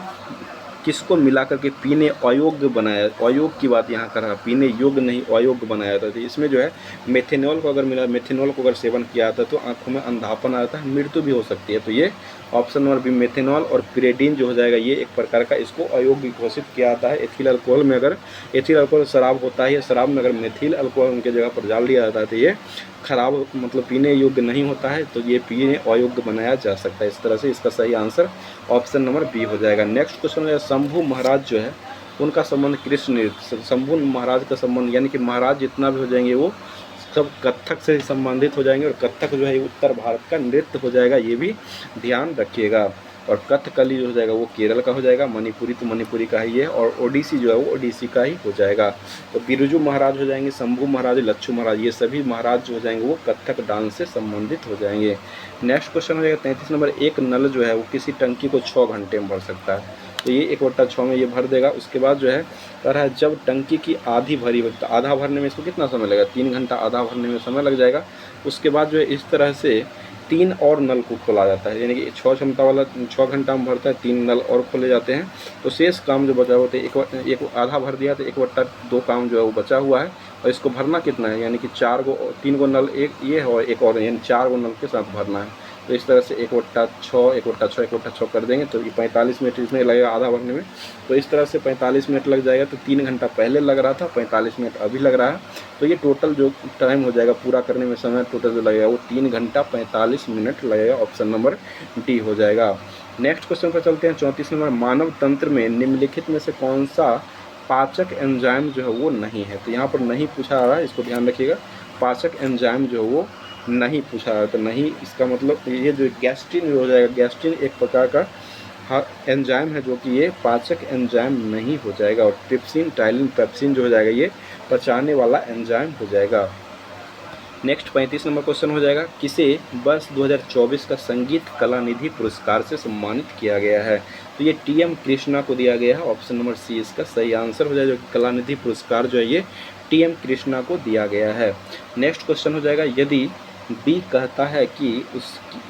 किसको मिला करके पीने अयोग्य बनाया, अयोग्य की बात यहाँ कर रहा है, पीने योग्य नहीं अयोग्य बनाया जाता है। तो इसमें जो है मेथेनॉल को अगर मिला, मेथेनॉल को अगर सेवन किया जाता है तो आंखों में अंधापन आता है, मृत्यु भी हो सकती है। तो ये ऑप्शन नंबर बी मेथेनॉल और पिरेडीन जो हो जाएगा ये एक प्रकार का इसको अयोग्य घोषित किया जाता है। एथिल अल्कोहल में अगर एथिल अल्कोहल शराब होता है, शराब में अगर मेथिल अल्कोहल उनके जगह पर डाल दिया जाता है तो ये खराब मतलब पीने योग्य नहीं होता है, तो ये पीने अयोग्य बनाया जा सकता है। इस तरह से इसका सही आंसर ऑप्शन नंबर बी हो जाएगा। नेक्स्ट क्वेश्चन है शंभू महाराज जो है उनका संबंध कृष्ण नृत्य, शंभू महाराज का संबंध यानी कि महाराज जितना भी हो जाएंगे वो सब कथक से संबंधित हो जाएंगे और कथक जो है उत्तर भारत का नृत्य हो जाएगा, ये भी ध्यान रखिएगा। और कथकली जो हो जाएगा वो केरल का हो जाएगा, मणिपुरी तो मणिपुरी का ही है और ओडिसी जो है वो ओडिसी का ही हो जाएगा। तो बिरजू महाराज हो जाएंगे, शंभू महाराज, लच्छू महाराज, ये सभी महाराज जो हो जाएंगे वो कथक डांस से संबंधित हो जाएंगे। नेक्स्ट क्वेश्चन हो जाएगा 33 नंबर। एक नल जो है वो किसी टंकी को 6 घंटे में भर सकता है, तो ये 1/6 में ये भर देगा। उसके बाद जो है कह रहा है जब टंकी की आधी भरी हो, तो आधा भरने में इसको कितना समय लगेगा, 3 घंटा आधा भरने में समय लग जाएगा। उसके बाद जो है इस तरह से 3 और नल को खोला जाता है, यानी कि 6 क्षमता वाला 6 घंटा में भरता है, 3 नल और खोले जाते हैं। तो शेष काम जो बचा होता है एक आधा भर दिया तो 1/2 काम जो है वो बचा हुआ है और इसको भरना कितना है, यानी कि 3 गो नल एक ये है और एक और, यानी 4 गो नल के साथ भरना है। तो इस तरह से 1/6 कर देंगे तो ये 45 मिनट इसमें लगेगा आधा भरने में। तो इस तरह से 45 मिनट लग जाएगा। तो 3 घंटा पहले लग रहा था, 45 मिनट अभी लग रहा है। तो ये टोटल जो टाइम हो जाएगा पूरा करने में समय टोटल जो लगेगा वो 3 घंटा 45 मिनट लगेगा। ऑप्शन नंबर डी हो जाएगा। नेक्स्ट क्वेश्चन पर चलते हैं 34 नंबर। मानव तंत्र में निम्नलिखित में से कौन सा पाचक एंजाइम जो है वो नहीं है, तो यहाँ पर नहीं पूछा आ रहा है, इसको ध्यान रखिएगा। पाचक एंजाइम जो है वो नहीं पूछा है, तो नहीं इसका मतलब ये जो गैस्ट्रिन हो जाएगा, गैस्ट्रिन एक प्रकार का एंजाइम है जो कि ये पाचक एंजाइम नहीं हो जाएगा। और ट्रिप्सिन, टाइलिन, पेप्सिन जो हो जाएगा ये पचाने वाला एंजाइम हो जाएगा। नेक्स्ट 35 नंबर क्वेश्चन हो जाएगा। किसे वर्ष 2024 का संगीत कला निधि पुरस्कार से सम्मानित किया गया है, तो ये टीएम कृष्णा को दिया गया है। ऑप्शन नंबर सी इसका सही आंसर हो जाएगा। जो कला निधि पुरस्कार जो है ये टीएम कृष्णा को दिया गया है। नेक्स्ट क्वेश्चन हो जाएगा। यदि बी कहता है कि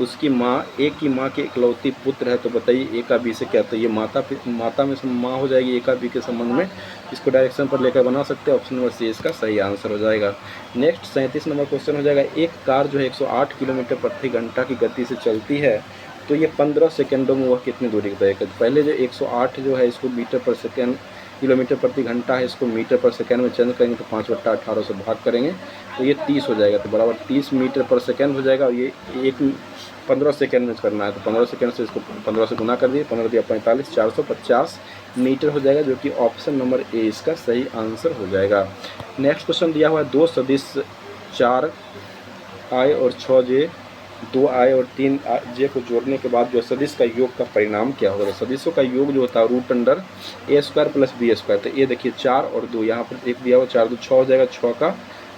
उसकी माँ ए की माँ के इकलौती पुत्र है, तो बताइए ए का बी से क्या, तो ये माता में से माँ हो जाएगी ए का बी के संबंध में। इसको डायरेक्शन पर लेकर बना सकते हैं। ऑप्शन नंबर सी इसका सही आंसर हो जाएगा। नेक्स्ट 37 नंबर क्वेश्चन हो जाएगा। एक कार जो है 108 किलोमीटर प्रति घंटा की गति से चलती है, तो ये 15 सेकेंडों में वह कितनी दूरी तय करती है। पहले जो 108 जो है इसको मीटर पर सेकेंड, किलोमीटर प्रति घंटा है, इसको मीटर पर सेकेंड में चेंज करेंगे तो 5/18 से भाग करेंगे तो ये 30 हो जाएगा, तो बराबर 30 मीटर पर सेकेंड हो जाएगा। और ये 15 सेकेंड में करना है, तो 15 सेकेंड से इसको 15 से गुना कर दिए, 15 दिया 45, 450 मीटर हो जाएगा, जो कि ऑप्शन नंबर ए इसका सही आंसर हो जाएगा। नेक्स्ट क्वेश्चन दिया हुआ है 2 सदिश 4 आय और 6 जे, 2 आय और 3 जे को जोड़ने के बाद जो सदिश का योग का परिणाम क्या होगा। सदिशों का योग जो होता है रूट अंडर ए स्क्वायर प्लस बी स्क्वायर। तो ये देखिए 4 और 2, यहाँ पर एक दिया हुआ 4 2 6 हो जाएगा, 6 का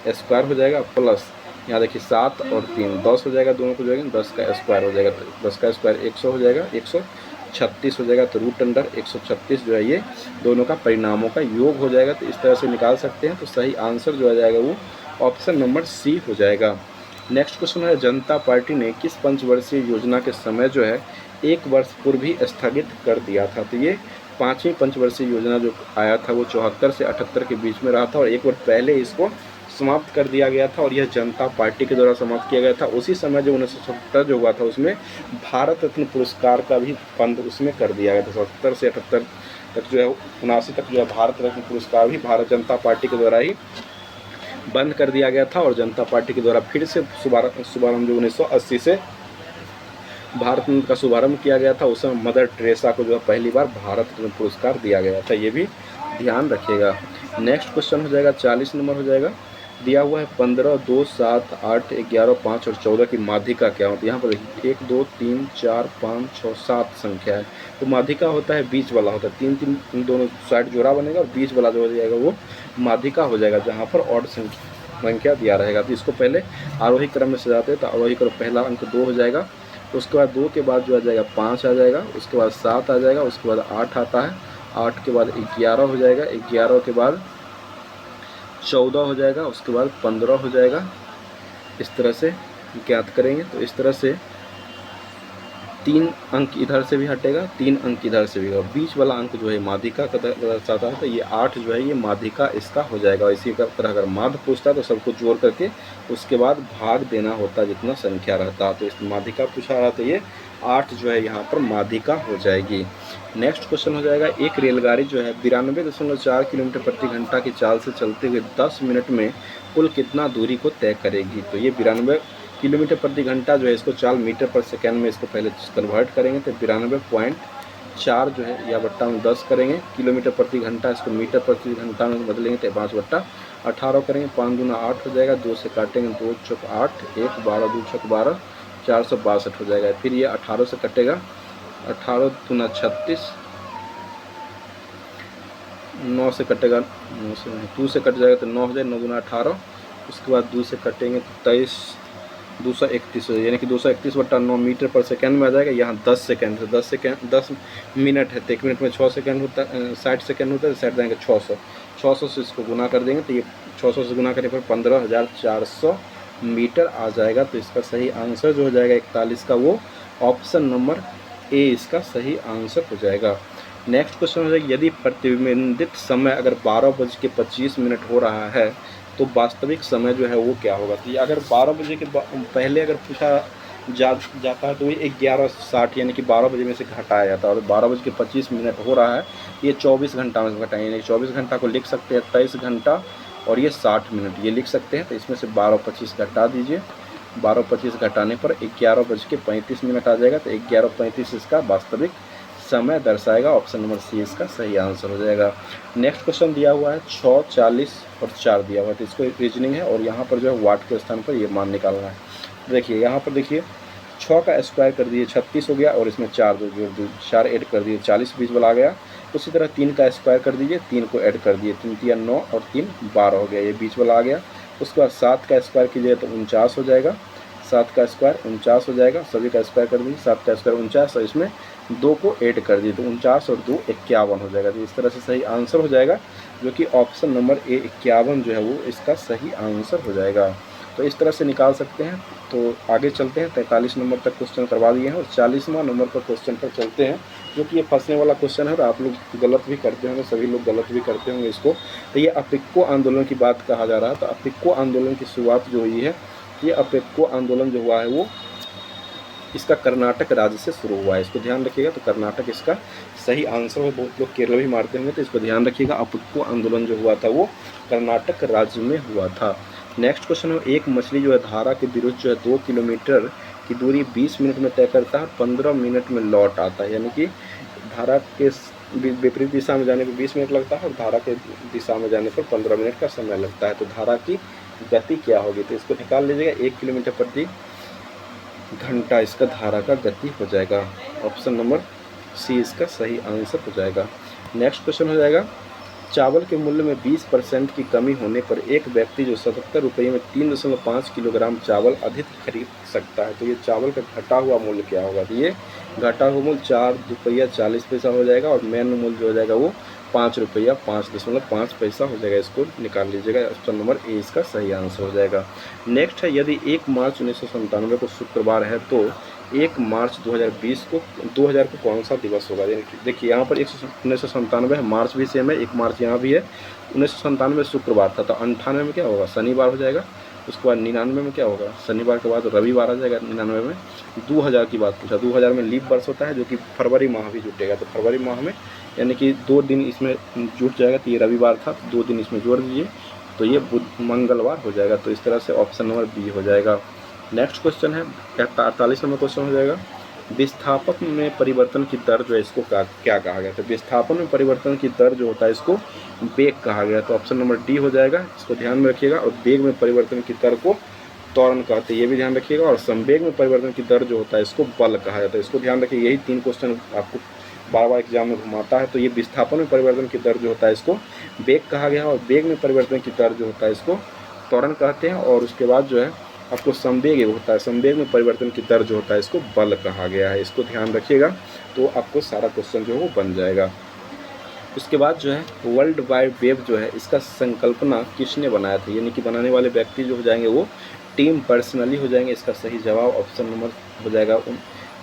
स्क्वायर हो जाएगा, प्लस यहाँ देखिए 7 और 3 10 हो जाएगा, दोनों को जोड़ेंगे 10 का स्क्वायर हो जाएगा, तो 10 का स्क्वायर 100 हो जाएगा, 136 हो जाएगा। तो रूट अंडर 136 जो है ये दोनों का परिणामों का योग हो जाएगा। तो इस तरह से निकाल सकते हैं। तो सही आंसर जो आ जाएगा वो ऑप्शन नंबर सी हो जाएगा। नेक्स्ट क्वेश्चन है। जनता पार्टी ने किस पंचवर्षीय योजना के समय जो है 1 वर्ष पूर्व ही स्थगित कर दिया था, तो ये 5वीं पंचवर्षीय योजना जो आया था वो 74 से 78 के बीच में रहा था और एक बार पहले इसको समाप्त कर दिया गया था और यह जनता पार्टी के द्वारा समाप्त किया गया था। उसी समय जो 1970 जो हुआ था उसमें भारत रत्न पुरस्कार का भी बंद उसमें कर दिया गया था। 77 से 78 तक जो है 79 तक जो है भारत रत्न पुरस्कार भी भारत जनता पार्टी के द्वारा ही बंद कर दिया गया था और जनता पार्टी के द्वारा फिर से शुभारंभ जो 1980 से भारत रत्न का शुभारंभ किया गया था। उस समय मदर टेरेसा को जो है पहली बार भारत रत्न पुरस्कार दिया गया था, ये भी ध्यान रखिएगा। नेक्स्ट क्वेश्चन हो जाएगा 40 नंबर हो जाएगा। दिया हुआ है 15, 2, 7, 8, 11, 5 और 14 की माध्यिका क्या होती है। यहाँ पर देखिए 1, 2, 3, 4, 5, 6, 7 संख्या है। तो माध्यिका होता है बीच वाला होता है, 3 3 दोनों साइड जोड़ा बनेगा और बीच वाला जो हो जाएगा वो माध्यिका हो जाएगा, जहाँ पर ऑड संख्या दिया रहेगा। तो इसको पहले आरोही क्रम में सजाते हैं। तो आरोही क्रम पहला अंक 2 हो जाएगा, उसके बाद 2 के बाद जो आ जाएगा 5 आ जाएगा, उसके बाद 7 आ जाएगा, उसके बाद 8 आता है, 8 के बाद 11 हो जाएगा, 11 के बाद 14 हो जाएगा, उसके बाद 15 हो जाएगा। इस तरह से ज्ञात करेंगे। तो इस तरह से 3 अंक इधर से भी हटेगा, 3 अंक इधर से भी, और बीच वाला अंक जो है माध्यिका का दर्शाता है। तो ये 8 जो है ये माध्यिका इसका हो जाएगा। इसी का तरह अगर माध्य पूछता है तो सबको जोड़ करके उसके बाद भाग देना होता है जितना संख्या रहता। तो इस माध्यिका पूछा रहा तो ये 8 जो है यहाँ पर माध्यिका हो जाएगी। नेक्स्ट क्वेश्चन हो जाएगा, एक रेलगाड़ी जो है 92.4 किलोमीटर प्रति घंटा की चाल से चलते हुए 10 मिनट में कुल कितना दूरी को तय करेगी। तो ये 92 किलोमीटर प्रति घंटा जो है इसको चाल मीटर पर सेकेंड में इसको पहले कन्वर्ट करेंगे। तो 92.4 जो है या बट्टा में 10 करेंगे, किलोमीटर प्रति घंटा इसको मीटर प्रति घंटा में बदलेंगे तो 5/18 करेंगे। 5 दूना 8 हो जाएगा, 2 से काटेंगे 2 चौक 8, 1 12 2 छक 12, 462 हो जाएगा। फिर ये 18 से कटेगा, 18 दूना 36, 9 से कटेगा, 9 से नहीं 2 से कट जाएगा तो 9 हो जाएगा, 9 दूना 18, उसके बाद 2 से कटेंगे तो 23, 231 हो जाएगा, यानी कि 231/9 मीटर पर सेकेंड में आ जाएगा। यहाँ 10 सेकेंड है, 10 मिनट है तो 1 मिनट में 6 सेकेंड होता है, 60 सेकेंड होता है, तो 60 जाएंगे 600 से इसको गुना कर देंगे तो ये 600 से गुना करने पर 15,400 मीटर आ जाएगा। तो इसका सही आंसर जो हो जाएगा 41 का वो ऑप्शन नंबर ए इसका सही आंसर हो जाएगा। नेक्स्ट क्वेश्चन हो जाएगा, यदि प्रतिबंधित समय अगर 12:25 हो रहा है तो वास्तविक समय जो है वो क्या होगा। तो ये अगर 12 बजे के पहले अगर पूछा जाता है तो ये 11:60 यानी कि 12 बजे में से घटाया जाता है, और 12:25 हो रहा है ये 24 घंटा में घटाएं, यानी 24 घंटा को लिख सकते हैं 23 घंटा और ये 60 मिनट ये लिख सकते हैं। तो इसमें से 12:25 घटा दीजिए, 12:25 घटाने पर 11:35 आ जाएगा। तो 11:35 इसका वास्तविक समय दर्शाएगा। ऑप्शन नंबर सी इसका सही आंसर हो जाएगा। नेक्स्ट क्वेश्चन दिया हुआ है 6, 40 और 4 दिया हुआ है, तो इसको रीजनिंग है और यहाँ पर जो है वाट के स्थान पर ये मान निकालना है। देखिए यहाँ पर देखिए 6 का स्क्वायर कर दिए 36 हो गया और इसमें 4 जोड़ दिए, 4 ऐड कर दिए 40 बीच वाला आ गया। उसी तरह 3 का स्क्वायर कर दीजिए, 3 को ऐड कर दिए, 3 3 9 और 3 12 हो गया, ये बीच वाला आ गया। उसके बाद 7 का स्क्वायर कीजिए तो 49 हो जाएगा, 7 का स्क्वायर 49 हो जाएगा, सभी का स्क्वायर कर दीजिए, 7 का स्क्वायर 49 और इसमें 2 को ऐड कर दिए तो 49 और 2 51 हो जाएगा। तो इस तरह से सही आंसर हो जाएगा, जो कि ऑप्शन नंबर ए 51 जो है वो इसका सही आंसर हो जाएगा। तो इस तरह से निकाल सकते हैं। तो आगे चलते हैं, 43 नंबर तक क्वेश्चन करवा दिए हैं और 40वां नंबर पर क्वेश्चन पर चलते हैं, जो कि ये फंसने वाला क्वेश्चन है और आप लोग गलत भी करते होंगे, सभी लोग गलत भी करते होंगे इसको। तो ये अपेक्को आंदोलन की बात कहा जा रहा है। तो अपेक्को आंदोलन की शुरुआत जो हुई है, ये अपेक्को आंदोलन जो हुआ है वो इसका कर्नाटक राज्य से शुरू हुआ है, इसको ध्यान रखिएगा। तो कर्नाटक इसका सही आंसर है, बहुत लोग केरल भी मारते होंगे तो इसको ध्यान रखिएगा। अपेक्को आंदोलन जो हुआ था वो कर्नाटक राज्य में हुआ था। नेक्स्ट क्वेश्चन है, एक मछली जो है धारा के विरुद्ध जो है 2 किलोमीटर की दूरी 20 मिनट में तय करता है, 15 मिनट में लौट आता है, यानी कि धारा के विपरीत दिशा में जाने पर 20 मिनट लगता है और धारा के दिशा में जाने पर 15 मिनट का समय लगता है। तो धारा की गति क्या होगी, तो इसको निकाल लीजिएगा। 1 किलोमीटर प्रति घंटा इसका धारा का गति हो जाएगा। ऑप्शन नंबर सी इसका सही आंसर हो जाएगा। नेक्स्ट क्वेश्चन हो जाएगा, चावल के मूल्य में 20% की कमी होने पर एक व्यक्ति जो 77 रुपये में 3.5 किलोग्राम चावल अधिक खरीद सकता है। तो ये चावल का घटा हुआ मूल्य क्या होगा। तो ये घटा हुआ मूल्य 4 रुपया 40 पैसा हो जाएगा और मेन मूल्य जो हो जाएगा वो 5 रुपया 5.5 पैसा हो जाएगा। इसको निकाल लीजिएगा। ऑप्शन नंबर ए इसका सही आंसर हो जाएगा। नेक्स्ट है, यदि 1 मार्च 1997 को शुक्रवार है तो 1 मार्च 2020 को 2000 को कौन सा दिवस होगा? देखिए यहाँ पर 1997 है, मार्च भी सेम है, 1 मार्च यहाँ भी है। 1997 में शुक्रवार था, तो 98 में क्या होगा? शनिवार हो जाएगा। उसके बाद 99 में क्या होगा? शनिवार के बाद रविवार आ जाएगा 99 में। 2000 की बात पूछा, 2000 में लीप वर्ष होता है, जो कि फरवरी माह भी जुटेगा, तो फरवरी माह में यानी कि 2 दिन इसमें जुट जाएगा, तो ये रविवार था, 2 दिन इसमें जोड़ दीजिए, तो ये मंगलवार हो जाएगा। तो इस तरह से ऑप्शन नंबर बी हो जाएगा। नेक्स्ट क्वेश्चन है 48 नंबर क्वेश्चन हो जाएगा, विस्थापन में परिवर्तन की दर जो है इसको क्या कहा गया? तो विस्थापन में परिवर्तन की दर जो होता है इसको वेग कहा गया। तो ऑप्शन नंबर डी हो जाएगा, इसको ध्यान में रखिएगा। और वेग में परिवर्तन की दर को त्वरण कहते हैं, ये भी ध्यान रखिएगा। और संवेग में परिवर्तन की दर जो होता है इसको बल कहा जाता है, इसको ध्यान रखिए। यही 3 क्वेश्चन आपको बार बार एग्जाम में घुमाता है। तो ये विस्थापन में परिवर्तन की दर जो होता है इसको वेग कहा गया, और वेग में परिवर्तन की दर जो होता है इसको त्वरण कहते हैं। और उसके बाद जो है आपको संवेग होता है, संवेग में परिवर्तन की दर जो होता है इसको बल कहा गया है, इसको ध्यान रखिएगा। तो आपको सारा क्वेश्चन जो है वो बन जाएगा। उसके बाद जो है वर्ल्ड वाइड वेब जो है इसका संकल्पना किसने बनाया था? यानी कि बनाने वाले व्यक्ति जो हो जाएंगे वो टीम बर्नर्स-ली हो जाएंगे। इसका सही जवाब ऑप्शन नंबर हो जाएगा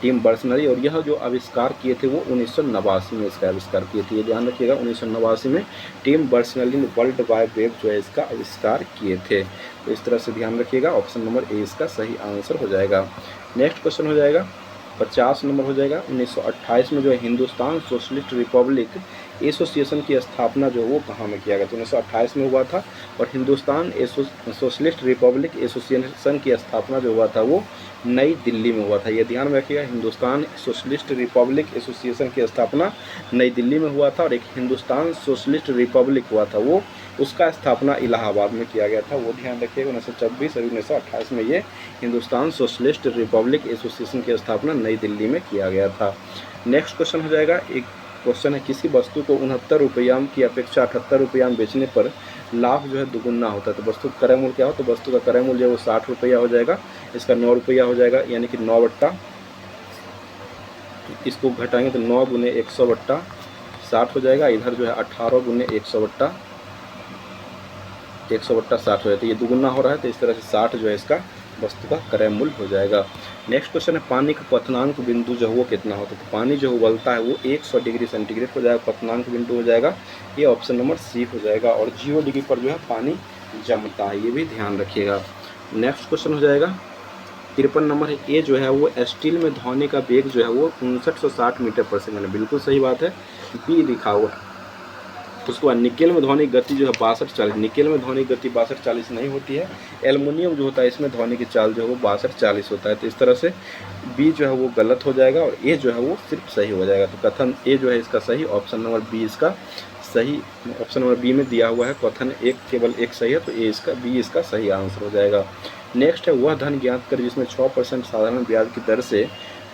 टीम बर्नर्स-ली। और यह जो आविष्कार किए थे वो 1989 में इसका आविष्कार किए थे, ये ध्यान रखिएगा। 1989 में टीम बर्नर्स-ली ने वर्ल्ड वाइड वेब जो है इसका आविष्कार किए थे। तो इस तरह से ध्यान रखिएगा, ऑप्शन नंबर ए इसका सही आंसर हो जाएगा। नेक्स्ट क्वेश्चन हो जाएगा 50 नंबर हो जाएगा, 1928 में जो है हिंदुस्तान सोशलिस्ट रिपब्लिक एसोसिएशन की स्थापना जो है वो कहाँ में किया गया? तो 1928 में हुआ था। और हिंदुस्तान सोशलिस्ट रिपब्लिक एसोसिएशन की स्थापना जो हुआ था वो नई दिल्ली में हुआ था, ये ध्यान में रखिएगा। हिंदुस्तान सोशलिस्ट रिपब्लिक एसोसिएशन की स्थापना नई दिल्ली में हुआ था। और एक हिंदुस्तान सोशलिस्ट रिपब्लिक हुआ था वो उसका स्थापना इलाहाबाद में किया गया था, वो ध्यान रखिएगा। 1926 और 1928 में ये हिंदुस्तान सोशलिस्ट रिपब्लिक एसोसिएशन की स्थापना नई दिल्ली में किया गया था। नेक्स्ट क्वेश्चन हो जाएगा, एक क्वेश्चन है, किसी वस्तु को 69 रुपया की अपेक्षा 78 रुपया में बेचने पर लाभ जो है दुगुना होता है। तो वस्तु का क्रय मूल्य क्या हो? तो वस्तु का क्रय मूल्य जो है वो 60 रुपया हो जाएगा, इसका 9 रुपया हो जाएगा, यानी कि 9 बट्टा, इसको घटाएंगे तो 9 गुने 100 बट्टा 60 हो जाएगा। इधर जो है 18 गुने 100 बट्टा 60 हो जाता है, ये दुगुना हो रहा है। तो इस तरह से 60 जो है इसका वस्तु का क्रय मूल्य हो जाएगा। नेक्स्ट क्वेश्चन है, पानी का क्वथनांक बिंदु जो है वो कितना होता है? तो पानी जो उबलता है वो 100 डिग्री सेंटीग्रेड हो जाएगा, क्वथनांक बिंदु हो जाएगा, ये ऑप्शन नंबर सी हो जाएगा। और 0 डिग्री पर जो है पानी जमता है, ये भी ध्यान रखिएगा। नेक्स्ट क्वेश्चन हो जाएगा 53 नंबर है, ए जो है वो स्टील में ध्वनि का वेग जो है वो 5960 मीटर पर सेकंड है, बिल्कुल सही बात है, बी लिखा हुआ है। उसके बाद निकेल में ध्वनि गति जो है 62-40, निकेल में ध्वनि गति 62-40 नहीं होती है। एल्युमिनियम जो होता है इसमें ध्वनि की चाल जो है वो 62-40 होता है। तो इस तरह से बी जो है वो गलत हो जाएगा और ए जो है वो सिर्फ सही हो जाएगा। तो कथन ए जो है इसका सही, ऑप्शन नंबर बी इसका सही, ऑप्शन नंबर बी में दिया हुआ है कथन एक केवल एक सही है, तो ए इसका बी इसका सही आंसर हो जाएगा। नेक्स्ट है, वह धन ज्ञात कर जिसमें 6% साधारण ब्याज की दर से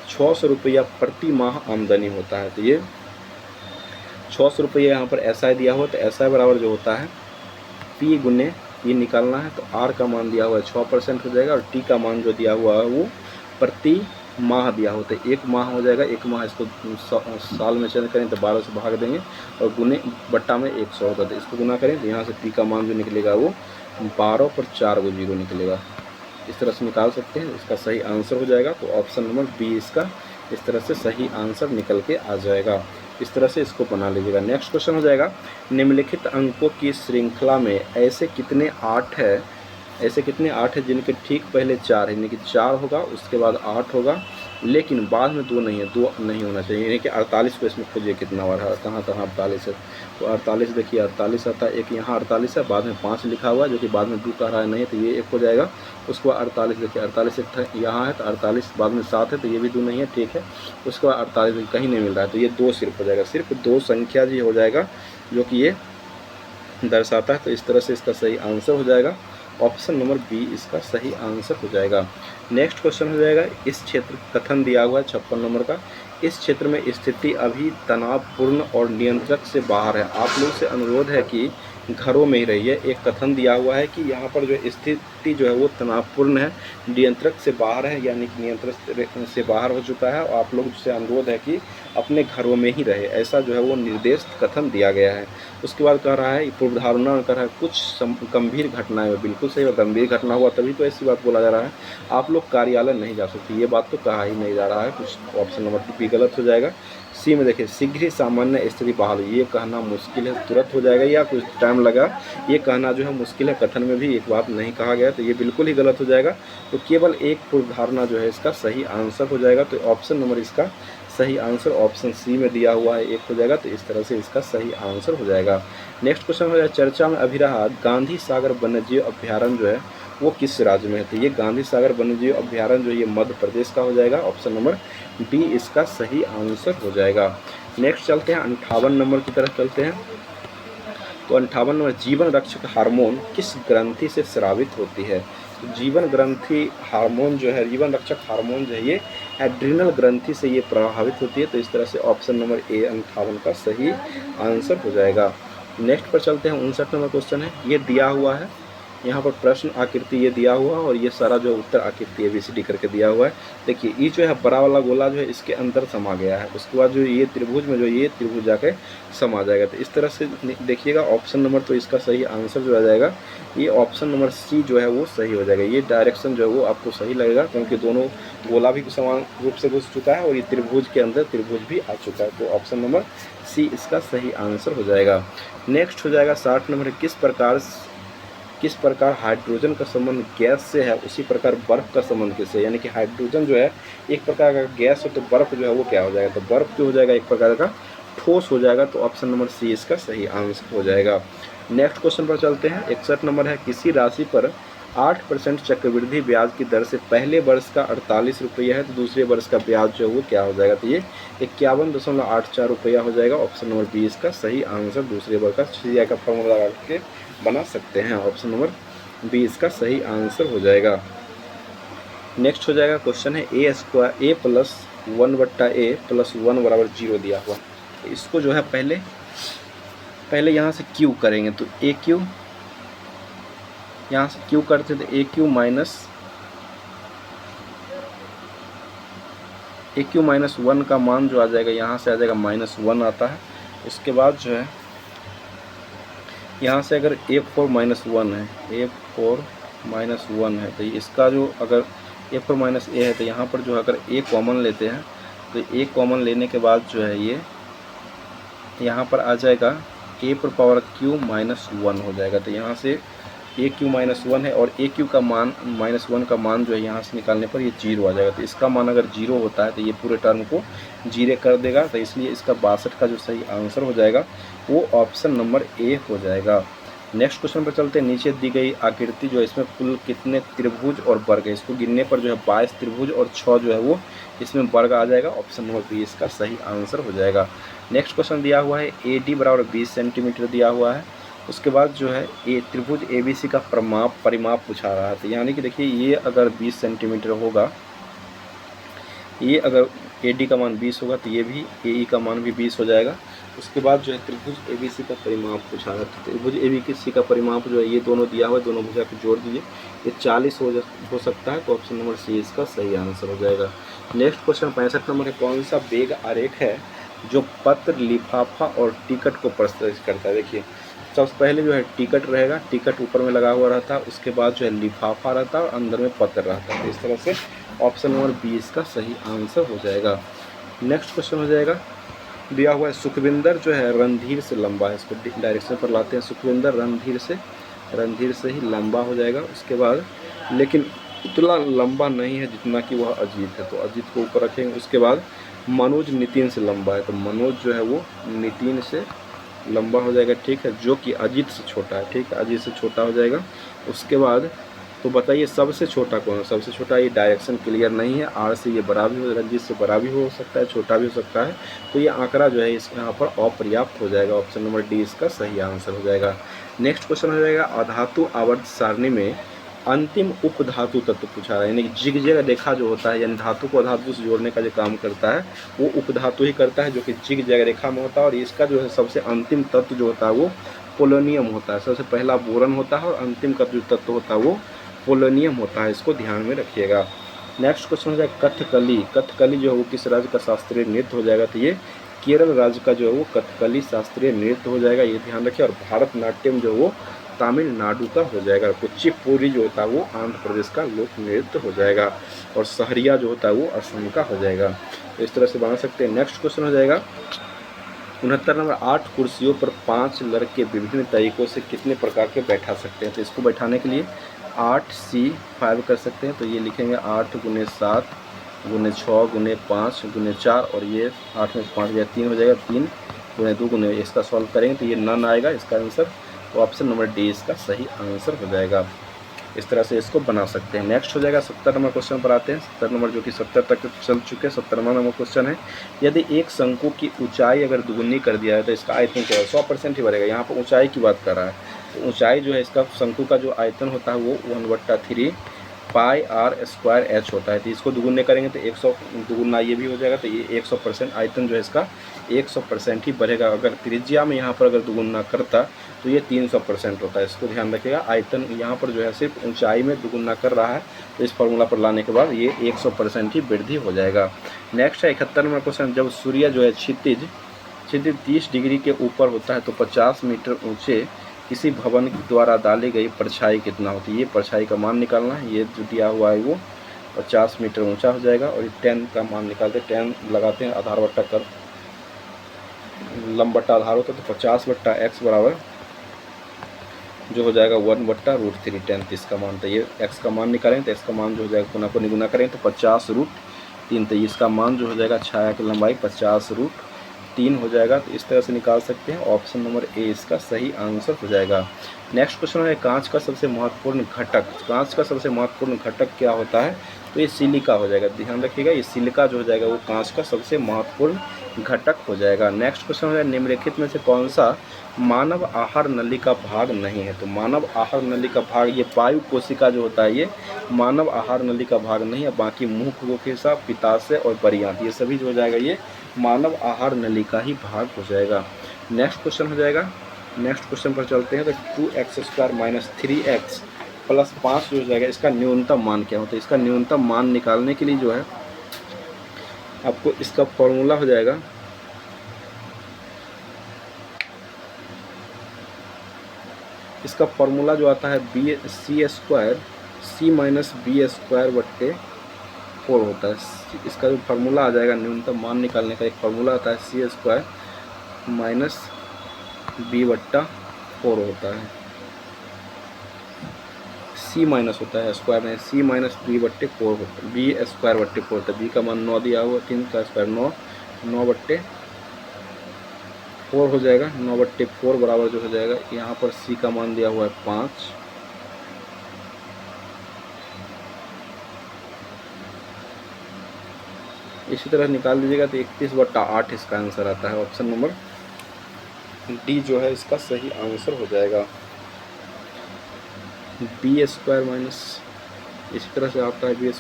600 रुपया प्रति माह आमदनी होता है। तो ये 600 रुपये यहाँ पर SI दिया हुआ, तो SI बराबर जो होता है P गुने ये निकालना है, तो R का मान दिया हुआ है 6% हो जाएगा, और T का मान जो दिया हुआ है वो प्रति माह दिया होता है, 1 माह हो जाएगा। 1 माह इसको साल में चेंज करें तो 12 से भाग देंगे, और गुने बट्टा में 100 होता है, तो इसको गुना करें तो यहाँ से P का मान जो निकलेगा वो 12 पर 4 को 0 निकलेगा। इस तरह से निकाल सकते हैं, इसका सही आंसर हो जाएगा। तो ऑप्शन नंबर बी इसका इस तरह से सही आंसर निकल के आ जाएगा। इस तरह से इसको बना लीजिएगा। नेक्स्ट क्वेश्चन हो जाएगा, निम्नलिखित अंकों की श्रृंखला में ऐसे कितने 8 है जिनके ठीक पहले 4 है, यानी कि 4 होगा उसके बाद 8 होगा, लेकिन बाद में 2 नहीं है, 2 नहीं होना चाहिए। यानी कि 48 को इसमें खोजिए कितना बार है, कहाँ 48 है, तो 48 देखिए 48 आता है, एक यहाँ 48 है, बाद में 5 लिखा हुआ है जो कि बाद में 2 कह रहा है नहीं, तो ये 1 हो जाएगा। उसके बाद 48 देखिए 48 यहाँ है, तो 48 बाद में 7 है, तो ये भी 2 नहीं है, ठीक है। उसके बाद 48 कहीं नहीं मिल रहा है, तो ये 2 सिर्फ हो जाएगा, सिर्फ 2 संख्या जी हो जाएगा जो कि ये दर्शाता है। तो इस तरह से इसका सही आंसर हो जाएगा, ऑप्शन नंबर बी इसका सही आंसर हो जाएगा। नेक्स्ट क्वेश्चन हो जाएगा, इस क्षेत्र कथन दिया हुआ है 56 नंबर का, इस क्षेत्र में स्थिति अभी तनावपूर्ण और नियंत्रक से बाहर है, आप लोग से अनुरोध है कि घरों में ही रहिए। एक कथन दिया हुआ है कि यहाँ पर जो व्यक्ति जो है वो तनावपूर्ण है, नियंत्रण से बाहर है, यानी कि नियंत्रण से बाहर हो चुका है और आप लोग से अनुरोध है कि अपने घरों में ही रहे, ऐसा जो है वो निर्देश कथन दिया गया है। उसके बाद कह रहा है पूर्वधारणा कर रहा है कुछ गंभीर घटनाएं हुई, बिल्कुल सही है, गंभीर घटना हुआ तभी तो ऐसी बात बोला जा रहा है। आप लोग कार्यालय नहीं जा सकते, ये बात तो कहा ही नहीं जा रहा है, कुछ ऑप्शन नंबर बी गलत हो जाएगा। सी में देखिए शीघ्र ही सामान्य स्थिति बहाल हुई, ये कहना मुश्किल है, तुरंत हो जाएगा या कुछ टाइम लगा, ये कहना जो है मुश्किल है, कथन में भी एक बात नहीं कहा गया तो ये बिल्कुल ही गलत हो जाएगा। तो केवल एक पूर्वधारणा जो है इसका सही आंसर हो जाएगा। तो ऑप्शन नंबर इसका सही आंसर ऑप्शन सी में दिया हुआ है, एक हो जाएगा, तो इस तरह से इसका सही आंसर हो जाएगा। नेक्स्ट क्वेश्चन हो जाएगा चर्चा में अभी रहा गांधी सागर वन्यजीव अभ्यारण्य जो है वो किस राज्य में है, तो ये गांधी सागर वन्यजीव अभ्यारण्य जो ये मध्य प्रदेश का हो जाएगा, ऑप्शन नंबर डी इसका सही आंसर हो जाएगा। नेक्स्ट चलते हैं 58 नंबर की तरफ चलते हैं। तो 58 नंबर जीवन रक्षक हार्मोन किस ग्रंथि से स्रावित होती है, तो जीवन ग्रंथि हार्मोन जो है, जीवन रक्षक हार्मोन जो है ये एड्रिनल ग्रंथि से ये प्रभावित होती है, तो इस तरह से ऑप्शन नंबर ए 58 का सही आंसर हो जाएगा। नेक्स्ट पर चलते हैं 59 नंबर क्वेश्चन है, ये दिया हुआ है यहाँ पर प्रश्न आकृति ये दिया हुआ और ये सारा जो उत्तर आकृति ABCD करके दिया हुआ है। देखिए ये जो है बड़ा वाला गोला जो है इसके अंदर समा गया है, उसके बाद जो ये त्रिभुज में जो ये त्रिभुज जाके समा जाएगा, तो इस तरह से देखिएगा ऑप्शन नंबर तो इसका सही आंसर जो आ जाएगा ये ऑप्शन नंबर सी जो है वो सही हो जाएगा। ये डायरेक्शन जो है वो आपको सही लगेगा क्योंकि दोनों गोला भी समान रूप से घुस चुका है और ये त्रिभुज के अंदर त्रिभुज भी आ चुका है, तो ऑप्शन नंबर सी इसका सही आंसर हो जाएगा। नेक्स्ट हो जाएगा 60 नंबर, किस प्रकार हाइड्रोजन का संबंध गैस से है उसी प्रकार बर्फ़ का संबंध किससे है, यानी कि हाइड्रोजन जो है एक प्रकार का गैस हो तो बर्फ़ जो है वो क्या हो जाएगा, तो बर्फ़ जो हो जाएगा एक प्रकार का ठोस हो जाएगा, तो ऑप्शन नंबर सी इसका सही आंसर हो जाएगा। नेक्स्ट क्वेश्चन पर चलते हैं 61 नंबर है, किसी राशि पर 8% चक्रवृद्धि ब्याज की दर से पहले वर्ष का 48 रुपया है तो दूसरे वर्ष का ब्याज जो है वो क्या हो जाएगा, तो ये 51.84 रुपया हो जाएगा, ऑप्शन नंबर बी इसका सही आंसर दूसरे वर्ष का CI का फॉर्मूला लगा के बना सकते हैं, ऑप्शन नंबर बी इसका सही आंसर हो जाएगा। नेक्स्ट हो जाएगा क्वेश्चन है a प्लस 1/a प्लस 1 बराबर 0 दिया हुआ, तो इसको जो है पहले यहाँ से q करेंगे, तो ए क्यू यहाँ से q करते तो ए क्यू माइनस 1 का मान जो आ जाएगा यहाँ से आ जाएगा -1 आता है। इसके बाद जो है यहाँ से अगर a4 माइनस 1 है, a4 माइनस 1 है तो इसका जो अगर a4 माइनस a है तो यहाँ पर जो अगर a कॉमन लेते हैं तो a कॉमन लेने के बाद जो है ये यहाँ पर आ जाएगा a पर पावर q माइनस 1 हो जाएगा, तो यहाँ से ए क्यू माइनस 1 है और ए क्यू का मान -1 का मान जो है यहाँ से निकालने पर ये 0 आ जाएगा, तो इसका मान अगर 0 होता है तो ये पूरे टर्म को 0 कर देगा, तो इसलिए इसका 62 का जो सही आंसर हो जाएगा वो ऑप्शन नंबर ए हो जाएगा। नेक्स्ट क्वेश्चन पर चलते हैं, नीचे दी गई आकृति जो है इसमें कुल कितने त्रिभुज और वर्ग है, इसको गिनने पर जो है 22 त्रिभुज और 6 जो है वो इसमें वर्ग आ जाएगा, ऑप्शन नंबर बी इसका सही आंसर हो जाएगा। नेक्स्ट क्वेश्चन दिया हुआ है AD बराबर 20 सेंटीमीटर दिया हुआ है, उसके बाद जो है त्रिभुज ABC का परिमाप पूछा रहा है, तो यानी कि देखिए ये अगर 20 सेंटीमीटर होगा, ये अगर AD का मान 20 होगा तो ये भी AE का मान भी 20 हो जाएगा। उसके बाद जो है त्रिभुज ABC का परिमाप पूछा रहा है, तो त्रिभुज ABC का परिमाप जो है ये दोनों दिया हुआ है, दोनों भुजा को जोड़ दीजिए, ये 40 हो सकता है, तो ऑप्शन नंबर सी इसका सही आंसर हो जाएगा। नेक्स्ट क्वेश्चन 65 नंबर है, कौन सा वेग आरेख है जो पत्र, लिफाफा और टिकट को प्रदर्शित करता है। देखिए सबसे पहले जो है टिकट रहेगा, टिकट ऊपर में लगा हुआ रहता है, उसके बाद जो है लिफाफा रहता है और अंदर में पत्र रहता है, तो इस तरह से ऑप्शन नंबर बी इसका सही आंसर हो जाएगा। नेक्स्ट क्वेश्चन हो जाएगा, दिया हुआ है सुखविंदर जो है रणधीर से लंबा है, इसको डायरेक्शन पर लाते हैं, सुखविंदर रणधीर से ही लंबा हो जाएगा। उसके बाद लेकिन उतना लंबा नहीं है जितना कि वह अजीत है, तो अजीत को ऊपर रखेंगे। उसके बाद मनोज नितिन से लंबा है, तो मनोज जो है वो नितिन से लंबा हो जाएगा, ठीक है, जो कि अजीत से छोटा है, ठीक है, अजीत से छोटा हो जाएगा। उसके बाद तो बताइए सबसे छोटा कौन है, सबसे छोटा, ये डायरेक्शन क्लियर नहीं है, आर से ये बड़ा भी हो, रंजीत से बड़ा भी हो सकता है, छोटा भी हो सकता है, तो ये आंकड़ा जो है इस यहाँ पर अपर्याप्त हो जाएगा, ऑप्शन नंबर डी इसका सही आंसर हो जाएगा। नेक्स्ट क्वेश्चन हो जाएगा, अधातु आवर्त सारणी में अंतिम उपधातु तत्व पूछा रहा है, यानी कि जिग रेखा जो होता है, यानी धातु को अधातु से जोड़ने का जो काम करता है वो उपधातु ही करता है, जो कि जिग रेखा में होता है, और इसका जो है सबसे अंतिम तत्व जो होता है वो पोलोनियम होता है। सबसे पहला बोरन होता है और अंतिम का जो तत्व होता है वो पोलोनियम होता है, इसको ध्यान में रखिएगा। नेक्स्ट क्वेश्चन हो जाएगा कथकली। कथकली जो है वो किस राज्य का शास्त्रीय नृत्य हो जाएगा, तो ये केरल राज्य का जो है वो कथकली शास्त्रीय नृत्य हो जाएगा, ये ध्यान रखिए। और भारतनाट्यम जो वो तमिलनाडु का हो जाएगा। कुचिपुड़ी जो होता है वो आंध्र प्रदेश का लोक नृत्य हो जाएगा। और सहरिया जो होता है वो असम का हो जाएगा। तो इस तरह से बना सकते हैं। नेक्स्ट क्वेश्चन हो जाएगा 69 नंबर, 8 कुर्सियों पर 5 लड़के विभिन्न तरीकों से कितने प्रकार के बैठा सकते हैं। तो इसको बैठाने के लिए 8C5 कर सकते हैं। तो ये लिखेंगे 8 × 7 × 6 × 5 × 4 और ये 8 में 5 या 3 हो जाएगा, 3 × 2 × इसका सॉल्व करेंगे तो ये नन आएगा इसका आंसर। तो ऑप्शन नंबर डी इसका सही आंसर हो जाएगा। इस तरह से इसको बना सकते हैं। नेक्स्ट हो जाएगा 70 नंबर क्वेश्चन पर आते हैं। 70 नंबर जो कि 70 तक चल चुके हैं। 70वां नंबर क्वेश्चन है, यदि एक शंकु की ऊंचाई अगर दुगुनी कर दिया है तो इसका आयतन क्या है, 100% ही बढ़ेगा। यहाँ पर ऊंचाई की बात कर रहा है, तो ऊंचाई जो है इसका शंकु का जो आयतन होता है वो 1/3 πr² होता है। तो इसको दुगुने करेंगे तो 100 दुगुना ये भी हो जाएगा, तो ये 100% आयतन जो है इसका 100% ही बढ़ेगा। अगर त्रिज्या में यहाँ पर अगर दुगुना करता तो ये 300% होता है, इसको ध्यान रखिएगा। आयतन यहाँ पर जो है सिर्फ ऊंचाई में दुगुना कर रहा है, तो इस फॉर्मूला पर लाने के बाद ये 100% ही वृद्धि हो जाएगा। नेक्स्ट है 71 नंबर क्वेश्चन, जब सूर्य जो है क्षितिज 30 डिग्री के ऊपर होता है तो 50 मीटर ऊँचे किसी भवन द्वारा डाली गई परछाई कितना होती है। ये परछाई का मान निकालना है। ये जो दिया हुआ है वो 50 मीटर ऊंचा हो जाएगा। और ये 10 का मान निकालते हैं, 10 लगाते हैं, आधार बट्टा कर लंब बट्टा आधार होता है, तो 50/x बराबर जो हो जाएगा 1/√3 10 इसका मान। तो ये x का मान निकालें तो x का मान जो हो जाएगा गुना को निगुना करें तो 50√3, तो इसका मान जो हो जाएगा छाया की लंबाई 50√3 हो जाएगा। तो इस तरह से निकाल सकते हैं। ऑप्शन नंबर ए इसका सही आंसर हो जाएगा। नेक्स्ट क्वेश्चन है, कांच का सबसे महत्वपूर्ण घटक। कांच का सबसे महत्वपूर्ण घटक क्या होता है, तो ये सिलिका हो जाएगा। ध्यान रखिएगा, ये सिलिका जो हो जाएगा वो कांच का सबसे महत्वपूर्ण घटक हो जाएगा। नेक्स्ट क्वेश्चन है, निम्नलिखित में से कौन सा मानव आहार नली का भाग नहीं है। तो मानव आहार नली का भाग ये वायु कोशिका जो होता है ये मानव आहार नली का भाग नहीं है। बाकी मुंह कोशिका, पित्ताशय और बरियात ये सभी जो हो जाएगा ये मानव आहार नली का ही भाग हो जाएगा। नेक्स्ट क्वेश्चन हो जाएगा, नेक्स्ट क्वेश्चन पर चलते हैं। तो 2x² - 3x + 5 जो हो जाएगा इसका न्यूनतम मान क्या होता है। इसका न्यूनतम मान निकालने के लिए जो है आपको इसका फॉर्मूला हो जाएगा, इसका फॉर्मूला जो आता है c² - b² होता है। इसका जो फार्मूला आ जाएगा न्यूनतम मान निकालने का, एक फार्मूला आता है c² - b/4 होता है। c माइनस होता है स्क्वायर में, c - b/4 होता है, b² होता है। b का मान 9 दिया हुआ, 3 का स्क्वायर 9, 9/4 हो जाएगा। 9/4 बराबर जो हो जाएगा, यहाँ पर c का मान दिया हुआ है 5, इसी तरह निकाल दीजिएगा तो 31/8 इसका आंसर आता है। ऑप्शन नंबर डी जो है इसका सही आंसर हो जाएगा। b² माइनस इसी तरह से आता है b²।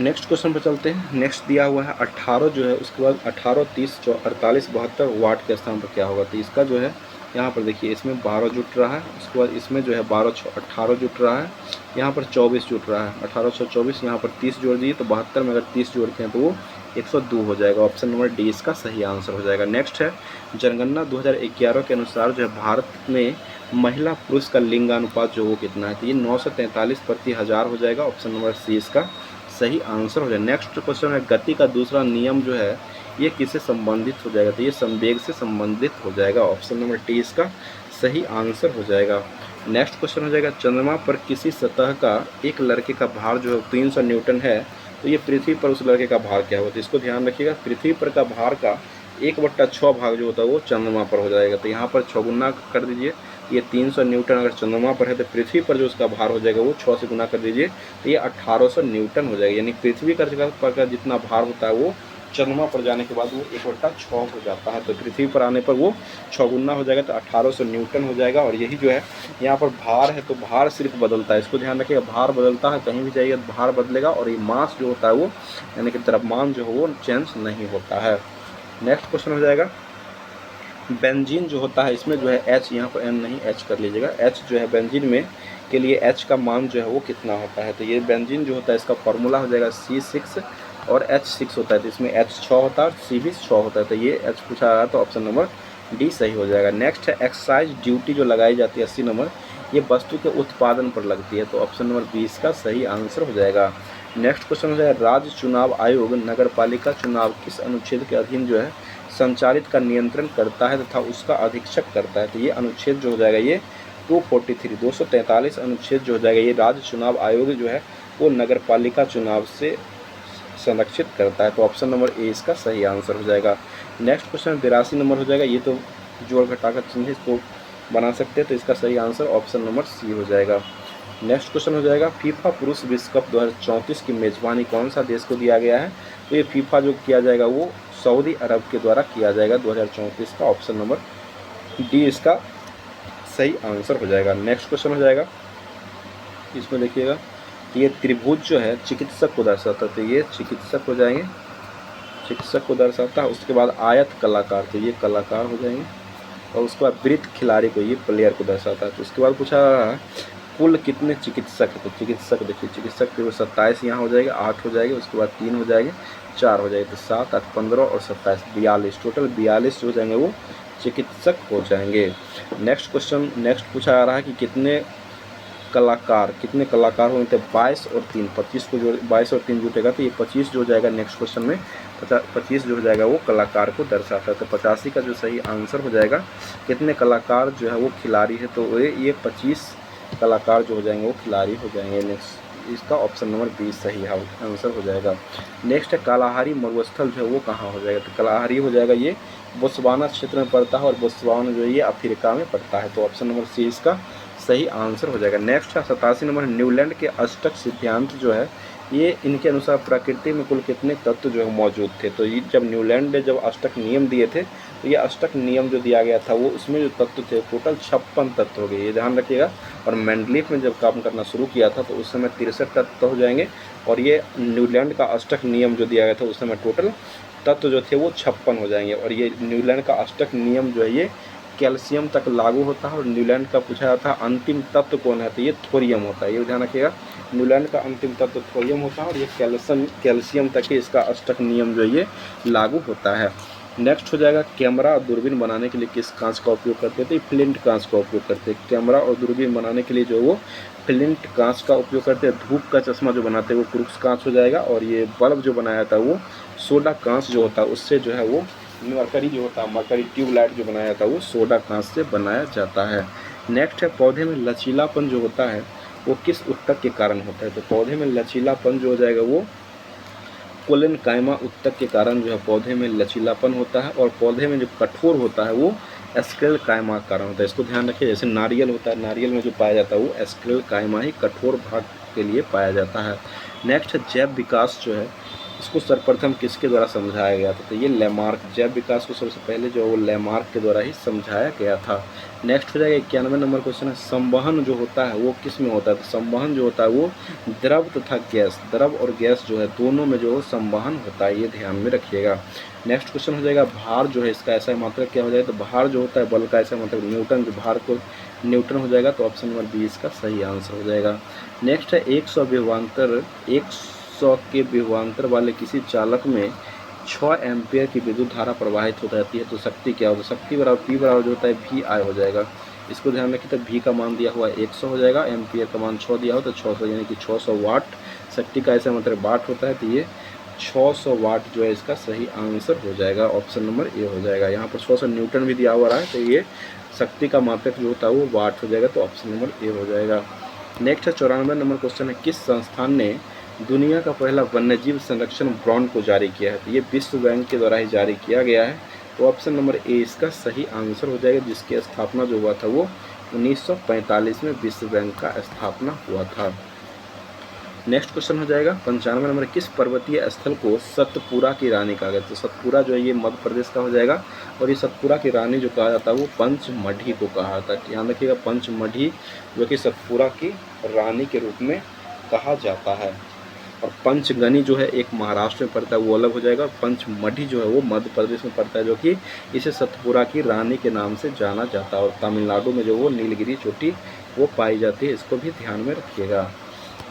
नेक्स्ट क्वेश्चन पर चलते हैं। नेक्स्ट दिया हुआ है 18 जो है, उसके बाद 18, 30, 48, 72 वाट के स्थान पर क्या होगा। तो इसका जो है यहाँ पर देखिए, इसमें 12 जुट रहा है, उसके बाद इसमें जो है 18 जुट रहा है, यहाँ पर 24 जुट रहा है। 18 × 24 यहाँ पर 30 जोड़ दिए तो 72 में अगर 30 जोड़ते हैं तो वो 102 हो जाएगा। ऑप्शन नंबर डी इसका सही आंसर हो जाएगा। नेक्स्ट है, जनगणना 2011 के अनुसार जो है भारत में महिला पुरुष का लिंगानुपात जो वो कितना है। तो ये 943/1000 हो जाएगा। ऑप्शन नंबर सी इसका सही आंसर हो जाएगा। नेक्स्ट क्वेश्चन है, गति का दूसरा नियम जो है ये किससे संबंधित हो जाएगा। तो ये संवेग से संबंधित हो जाएगा। ऑप्शन नंबर डी इसका सही आंसर हो जाएगा। नेक्स्ट क्वेश्चन हो जाएगा, चंद्रमा पर किसी सतह का एक लड़के का भार जो है 300 न्यूटन है, तो ये पृथ्वी पर उस लड़के का भार क्या होता है। इसको ध्यान रखिएगा, पृथ्वी पर का भार का 1/6 भाग जो होता है वो चंद्रमा पर हो जाएगा। तो यहाँ पर 6 गुना कर दीजिए, ये 300 न्यूटन अगर चंद्रमा पर है तो पृथ्वी पर जो उसका भार हो जाएगा वो 6 से गुना कर दीजिए तो ये 1800 न्यूटन हो जाएगा। यानी पृथ्वी का जगह पर का जितना भार होता है वो चंद्रमा पर जाने के बाद वो 1/6 हो जाता है। तो पृथ्वी पर आने पर वो 6 गुना हो जाएगा, तो 1800 न्यूटन हो जाएगा। और यही जो है यहाँ पर भार है, तो भार सिर्फ बदलता है, इसको ध्यान रखिएगा, भार बदलता है, कहीं भी जाइए तो भार बदलेगा। और ये मास जो होता है वो यानी कि द्रव्यमान जो है वो चेंज नहीं होता है। नेक्स्ट क्वेश्चन हो जाएगा, बेंजीन जो होता है इसमें जो है H, यहाँ पर N नहीं H कर लीजिएगा, H जो है बेंजीन में के लिए H का मान जो है वो कितना होता है। तो ये बेंजीन जो होता है इसका फॉर्मूला हो जाएगा C6 और H6 होता है, तो इसमें H 6 होता है और C भी 6 होता है। तो ये H पूछा रहा है, तो ऑप्शन नंबर डी सही हो जाएगा। नेक्स्ट है एक्साइज ड्यूटी जो लगाई जाती है 80 नंबर, ये वस्तु के उत्पादन पर लगती है, तो ऑप्शन नंबर 20 का सही आंसर हो जाएगा। नेक्स्ट क्वेश्चन हो जाएगा, राज्य चुनाव आयोग नगरपालिका चुनाव किस अनुच्छेद के अधीन जो है संचालित का नियंत्रण करता है तथा उसका अधीक्षक करता है। तो ये अनुच्छेद जो हो जाएगा ये 243 अनुच्छेद जो हो जाएगा ये राज्य चुनाव आयोग जो है वो नगरपालिका चुनाव से संरक्षित करता है। तो ऑप्शन नंबर ए इसका सही आंसर हो जाएगा। नेक्स्ट क्वेश्चन 82 नंबर हो जाएगा, ये तो जोड़ घटाकर चिन्ह इसको बना सकते हैं, तो इसका सही आंसर ऑप्शन नंबर सी हो जाएगा। नेक्स्ट क्वेश्चन हो जाएगा, फीफा पुरुष विश्व कप 2034 की मेज़बानी कौन सा देश को दिया गया है। तो ये फीफा जो किया जाएगा वो सऊदी अरब के द्वारा किया जाएगा 2034 का, ऑप्शन नंबर डी इसका सही आंसर हो जाएगा। नेक्स्ट क्वेश्चन हो जाएगा, इसमें देखिएगा ये त्रिभुज जो है चिकित्सक को दर्शाता है, तो ये चिकित्सक हो जाएंगे, चिकित्सक को दर्शाता है। उसके बाद आयत कलाकार, तो ये कलाकार हो जाएंगे। और उसके बाद वृत्त खिलाड़ी को, ये प्लेयर को दर्शाता है। तो उसके बाद पूछा रहा है कुल कितने चिकित्सक है, तो चिकित्सक देखिए चिकित्सक के 27 यहाँ हो जाएगा, 8 हो जाएंगे, उसके बाद 3 हो जाएंगे, 4 हो जाएंगे, तो 7, 8, 15 और 27 42, टोटल 42 हो जाएंगे वो चिकित्सक हो जाएंगे। नेक्स्ट क्वेश्चन नेक्स्ट पूछा जा रहा है कि कितने कलाकार होंगे, तो 22 और 3 25 को जोड़ 22 और 3 जुटेगा, तो ये 25 जो हो जाएगा। नेक्स्ट क्वेश्चन में 25 जो हो जाएगा वो कलाकार को दर्शाता है, तो 85 का जो सही आंसर हो जाएगा कितने कलाकार जो है वो खिलाड़ी है, तो ये 25 कलाकार जो हो जाएंगे वो खिलाड़ी हो जाएंगे। नेक्स्ट इसका ऑप्शन नंबर 20 सही आंसर हो जाएगा। नेक्स्ट है कालाहारी मरुस्थल जो है वो कहाँ हो जाएगा, तो कालाहारी हो जाएगा ये बोत्सवाना क्षेत्र में पड़ता है, और बोत्सवाना जो है ये अफ्रीका में पड़ता है, तो ऑप्शन नंबर सी इसका सही आंसर हो जाएगा। नेक्स्ट है 87 नंबर, न्यूलैंड के अष्टक सिद्धांत जो है ये इनके अनुसार प्रकृति में कुल कितने तत्व जो है मौजूद थे। तो ये जब न्यूलैंड ने जब अष्टक नियम दिए थे, तो ये अष्टक नियम जो दिया गया था वो उसमें जो तत्व थे टोटल 56 तत्व हो गए, ये ध्यान रखिएगा। और मेंडलीफ ने जब काम करना शुरू किया था तो उस समय 63 तत्व हो जाएंगे, और ये न्यूलैंड का अष्टक नियम जो दिया गया था उस समय टोटल तत्व जो थे वो 56 हो जाएंगे। और ये न्यूलैंड का अष्टक नियम जो है ये कैल्शियम तक लागू होता है। और न्यूलैंड का पूछा जाता है अंतिम तत्व कौन है, तो ये थोरियम होता है, ये ध्यान रखिएगा। न्यूलैंड का अंतिम तत्व थोरियम होता है, और ये कैल्शियम तक ही इसका अष्टक नियम जो है ये लागू होता है। नेक्स्ट हो जाएगा कैमरा और दूरबीन बनाने के लिए किस कांच का उपयोग करते हैं, तो फ्लिंट कांच का उपयोग करते हैं। कैमरा और दूरबीन बनाने के लिए जो वो फ्लिंट कांच का उपयोग करते हैं। धूप का चश्मा जो बनाते हैं वो क्रूक्स कांच हो जाएगा, और ये बल्ब जो बनाया जाता है वो सोडा कांच जो होता है उससे जो है वो मरकरी जो होता है, मरकरी ट्यूबलाइट जो बनाया जाता है वो सोडा कांच से बनाया जाता है। नेक्स्ट है पौधे में लचीलापन जो होता है वो किस उत्तक के कारण होता है, तो पौधे में लचीलापन जो हो जाएगा वो कोलेन कायमा उत्तक के कारण जो है पौधे में लचीलापन होता है। और पौधे में जो कठोर होता है वो एस्क्रेल कायमा के कारण होता है, इसको ध्यान रखिए। जैसे नारियल होता है, नारियल में जो पाया जाता है वो एस्क्रेल कायमा ही कठोर भाग के लिए पाया जाता है। नेक्स्ट है जैव विकास जो है इसको सर्वप्रथम किसके द्वारा समझाया गया था, तो ये लैमार्क, जैव विकास को सबसे पहले जो वो लैमार्क के द्वारा ही समझाया गया था। नेक्स्ट हो जाएगा 91 नंबर क्वेश्चन है संवहन जो होता है वो किस में होता है, तो संवहन जो होता है वो द्रव तथा गैस, द्रव और गैस जो है दोनों में जो संवहन होता है, ये ध्यान में रखिएगा। नेक्स्ट क्वेश्चन हो जाएगा भार जो है इसका ऐसा मात्रक क्या हो जाएगा, तो भार जो होता है बल का ऐसा मतलब न्यूटन, जो भार को न्यूटन हो जाएगा, तो ऑप्शन नंबर 20 का सही आंसर हो जाएगा। नेक्स्ट है 100 के विभवांतर वाले किसी चालक में 6 एम्पियर की विद्युत धारा प्रवाहित हो जाती है, तो शक्ति क्या होगा, शक्ति बराबर पी बराबर जो होता है वी आई हो जाएगा। इसको ध्यान रखिए, तो वी का मान दिया हुआ 100 हो जाएगा, एम्पियर का मान 6 दिया हो तो 600 यानी कि 600 वाट, शक्ति का ऐसा मतलब वाट होता है, तो ये 600 वाट जो है इसका सही आंसर हो जाएगा, ऑप्शन नंबर ए हो जाएगा। यहाँ पर 600 न्यूटन भी दिया हुआ रहा है, तो ये शक्ति का मात्रक जो होता है वो वाट हो जाएगा, तो ऑप्शन नंबर ए हो जाएगा। नेक्स्ट है 94 नंबर क्वेश्चन है किस संस्थान ने दुनिया का पहला वन्यजीव संरक्षण बॉन्ड को जारी किया है, तो ये विश्व बैंक के द्वारा ही जारी किया गया है, तो ऑप्शन नंबर ए इसका सही आंसर हो जाएगा, जिसकी स्थापना जो हुआ था वो 1945 में विश्व बैंक का स्थापना हुआ था। नेक्स्ट क्वेश्चन हो जाएगा 95 नंबर, किस पर्वतीय स्थल को सतपुरा की रानी कहा गया? तो सतपुरा जो है ये मध्य प्रदेश का हो जाएगा, और ये सतपुरा की रानी जो कहा जाता है वो पंचमढ़ी को कहा जाता है। ध्यान रखिएगा, पंचमढ़ी जो कि सतपुरा की रानी के रूप में कहा जाता है। और पंचगनी जो है एक महाराष्ट्र में पड़ता है, वो अलग हो जाएगा। पंचमढ़ी जो है वो मध्य प्रदेश में पड़ता है, जो कि इसे सतपुरा की रानी के नाम से जाना जाता है। और तमिलनाडु में जो वो नीलगिरी चोटी वो पाई जाती है, इसको भी ध्यान में रखिएगा।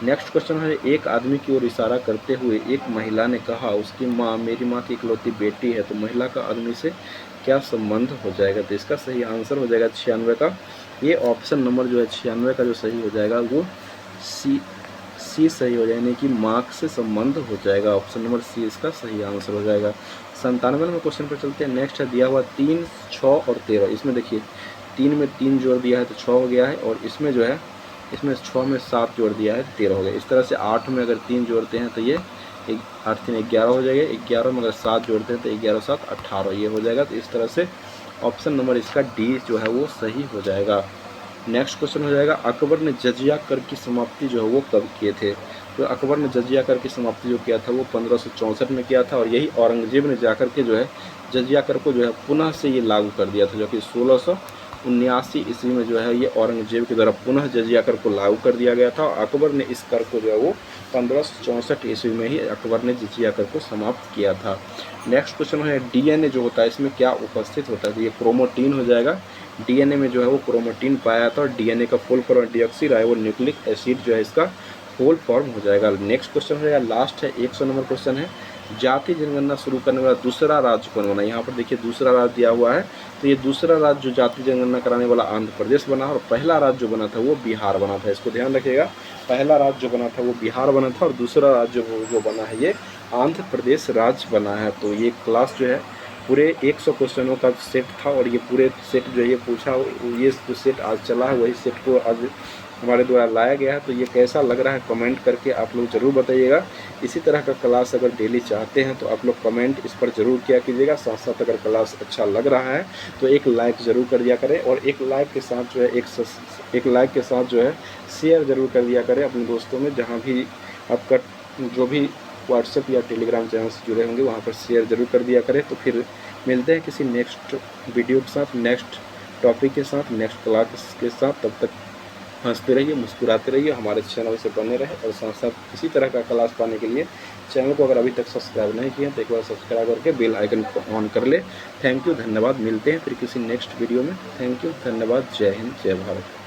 नेक्स्ट क्वेश्चन है, एक आदमी की ओर इशारा करते हुए एक महिला ने कहा, उसकी माँ मेरी माँ की इकलौती बेटी है। तो महिला का आदमी से क्या संबंध हो जाएगा? तो इसका सही आंसर हो जाएगा 96 का, ये ऑप्शन नंबर जो है 96 का जो सही हो जाएगा वो सी सही हो जाएगा, यानी कि मार्क से संबंध हो जाएगा। ऑप्शन नंबर सी इसका सही आंसर हो जाएगा। 97 में क्वेश्चन पर चलते हैं। नेक्स्ट है दिया हुआ 3, 6 और 13। इसमें देखिए 3 में 3 जोड़ दिया है तो 6 हो गया है, और इसमें जो है इसमें 6 में 7 जोड़ दिया है 13 हो गया। इस तरह से 8 में अगर 3 जोड़ते हैं तो ये 8 3 11 हो जाएगा। 11 में अगर 7 जोड़ते हैं तो 11 7 18 ये हो जाएगा। तो इस तरह से ऑप्शन नंबर इसका डी जो है वो सही हो जाएगा। नेक्स्ट क्वेश्चन हो जाएगा, अकबर ने जजिया कर की समाप्ति जो है वो कब किए थे? तो अकबर ने जजिया कर की समाप्ति जो किया था वो 1564 में किया था, और यही औरंगजेब ने जाकर के जो है जजिया कर को जो है पुनः से ये लागू कर दिया था, जो कि 1679 ईस्वी में जो है ये औरंगजेब के द्वारा पुनः जजिया कर को लागू कर दिया गया था। और अकबर ने इस कर को जो है वो 1564 ईस्वी में ही अकबर ने जजिया कर को समाप्त किया था। नेक्स्ट क्वेश्चन है, डीएनए जो होता है इसमें क्या उपस्थित होता है? तो ये क्रोमोटीन हो जाएगा। डीएनए में जो है वो क्रोमोटीन पाया जाता है, और डीएनए का full form deoxyribo nucleic acid जो है इसका फुल फॉर्म हो जाएगा। नेक्स्ट क्वेश्चन हो जाएगा, लास्ट है 100 नंबर क्वेश्चन है, जाति जनगणना शुरू करने वाला दूसरा राज्य कौन बना? यहाँ पर देखिए दूसरा राज्य दिया हुआ है, तो ये दूसरा राज्य जो जाति जनगणना कराने वाला आंध्र प्रदेश बना, और पहला राज्य जो बना था वो बिहार बना था। इसको ध्यान रखिएगा, पहला राज्य जो बना था वो बिहार बना था, और दूसरा राज्य जो बना है ये आंध्र प्रदेश राज्य बना है। तो ये क्लास जो है पूरे 100 क्वेश्चनों का सेट था, और ये पूरे सेट जो ये पूछा, ये जो सेट आज चला है वही सेट को आज हमारे द्वारा लाया गया है। तो ये कैसा लग रहा है कमेंट करके आप लोग ज़रूर बताइएगा। इसी तरह का क्लास अगर डेली चाहते हैं तो आप लोग कमेंट इस पर ज़रूर किया कीजिएगा। साथ साथ अगर क्लास अच्छा लग रहा है तो एक लाइक ज़रूर कर दिया करें, और एक लाइक के साथ जो है एक लाइक के साथ जो है शेयर ज़रूर कर दिया करें अपने दोस्तों में, जहाँ भी आपका जो भी व्हाट्सएप या टेलीग्राम चैनल से जुड़े होंगे वहाँ पर शेयर ज़रूर कर दिया करें। तो फिर मिलते हैं किसी नेक्स्ट वीडियो के साथ, नेक्स्ट टॉपिक के साथ, नेक्स्ट क्लास के साथ। तब तक हंसते रहिए, मुस्कुराते रहिए, हमारे चैनल से बने रहे, और साथ साथ इसी तरह का क्लास पाने के लिए चैनल को अगर अभी तक सब्सक्राइब नहीं किया तो एक बार सब्सक्राइब करके बेल आइकन को ऑन कर ले। थैंक यू, धन्यवाद। मिलते हैं फिर किसी नेक्स्ट वीडियो में। थैंक यू, धन्यवाद। जय हिंद, जय भारत।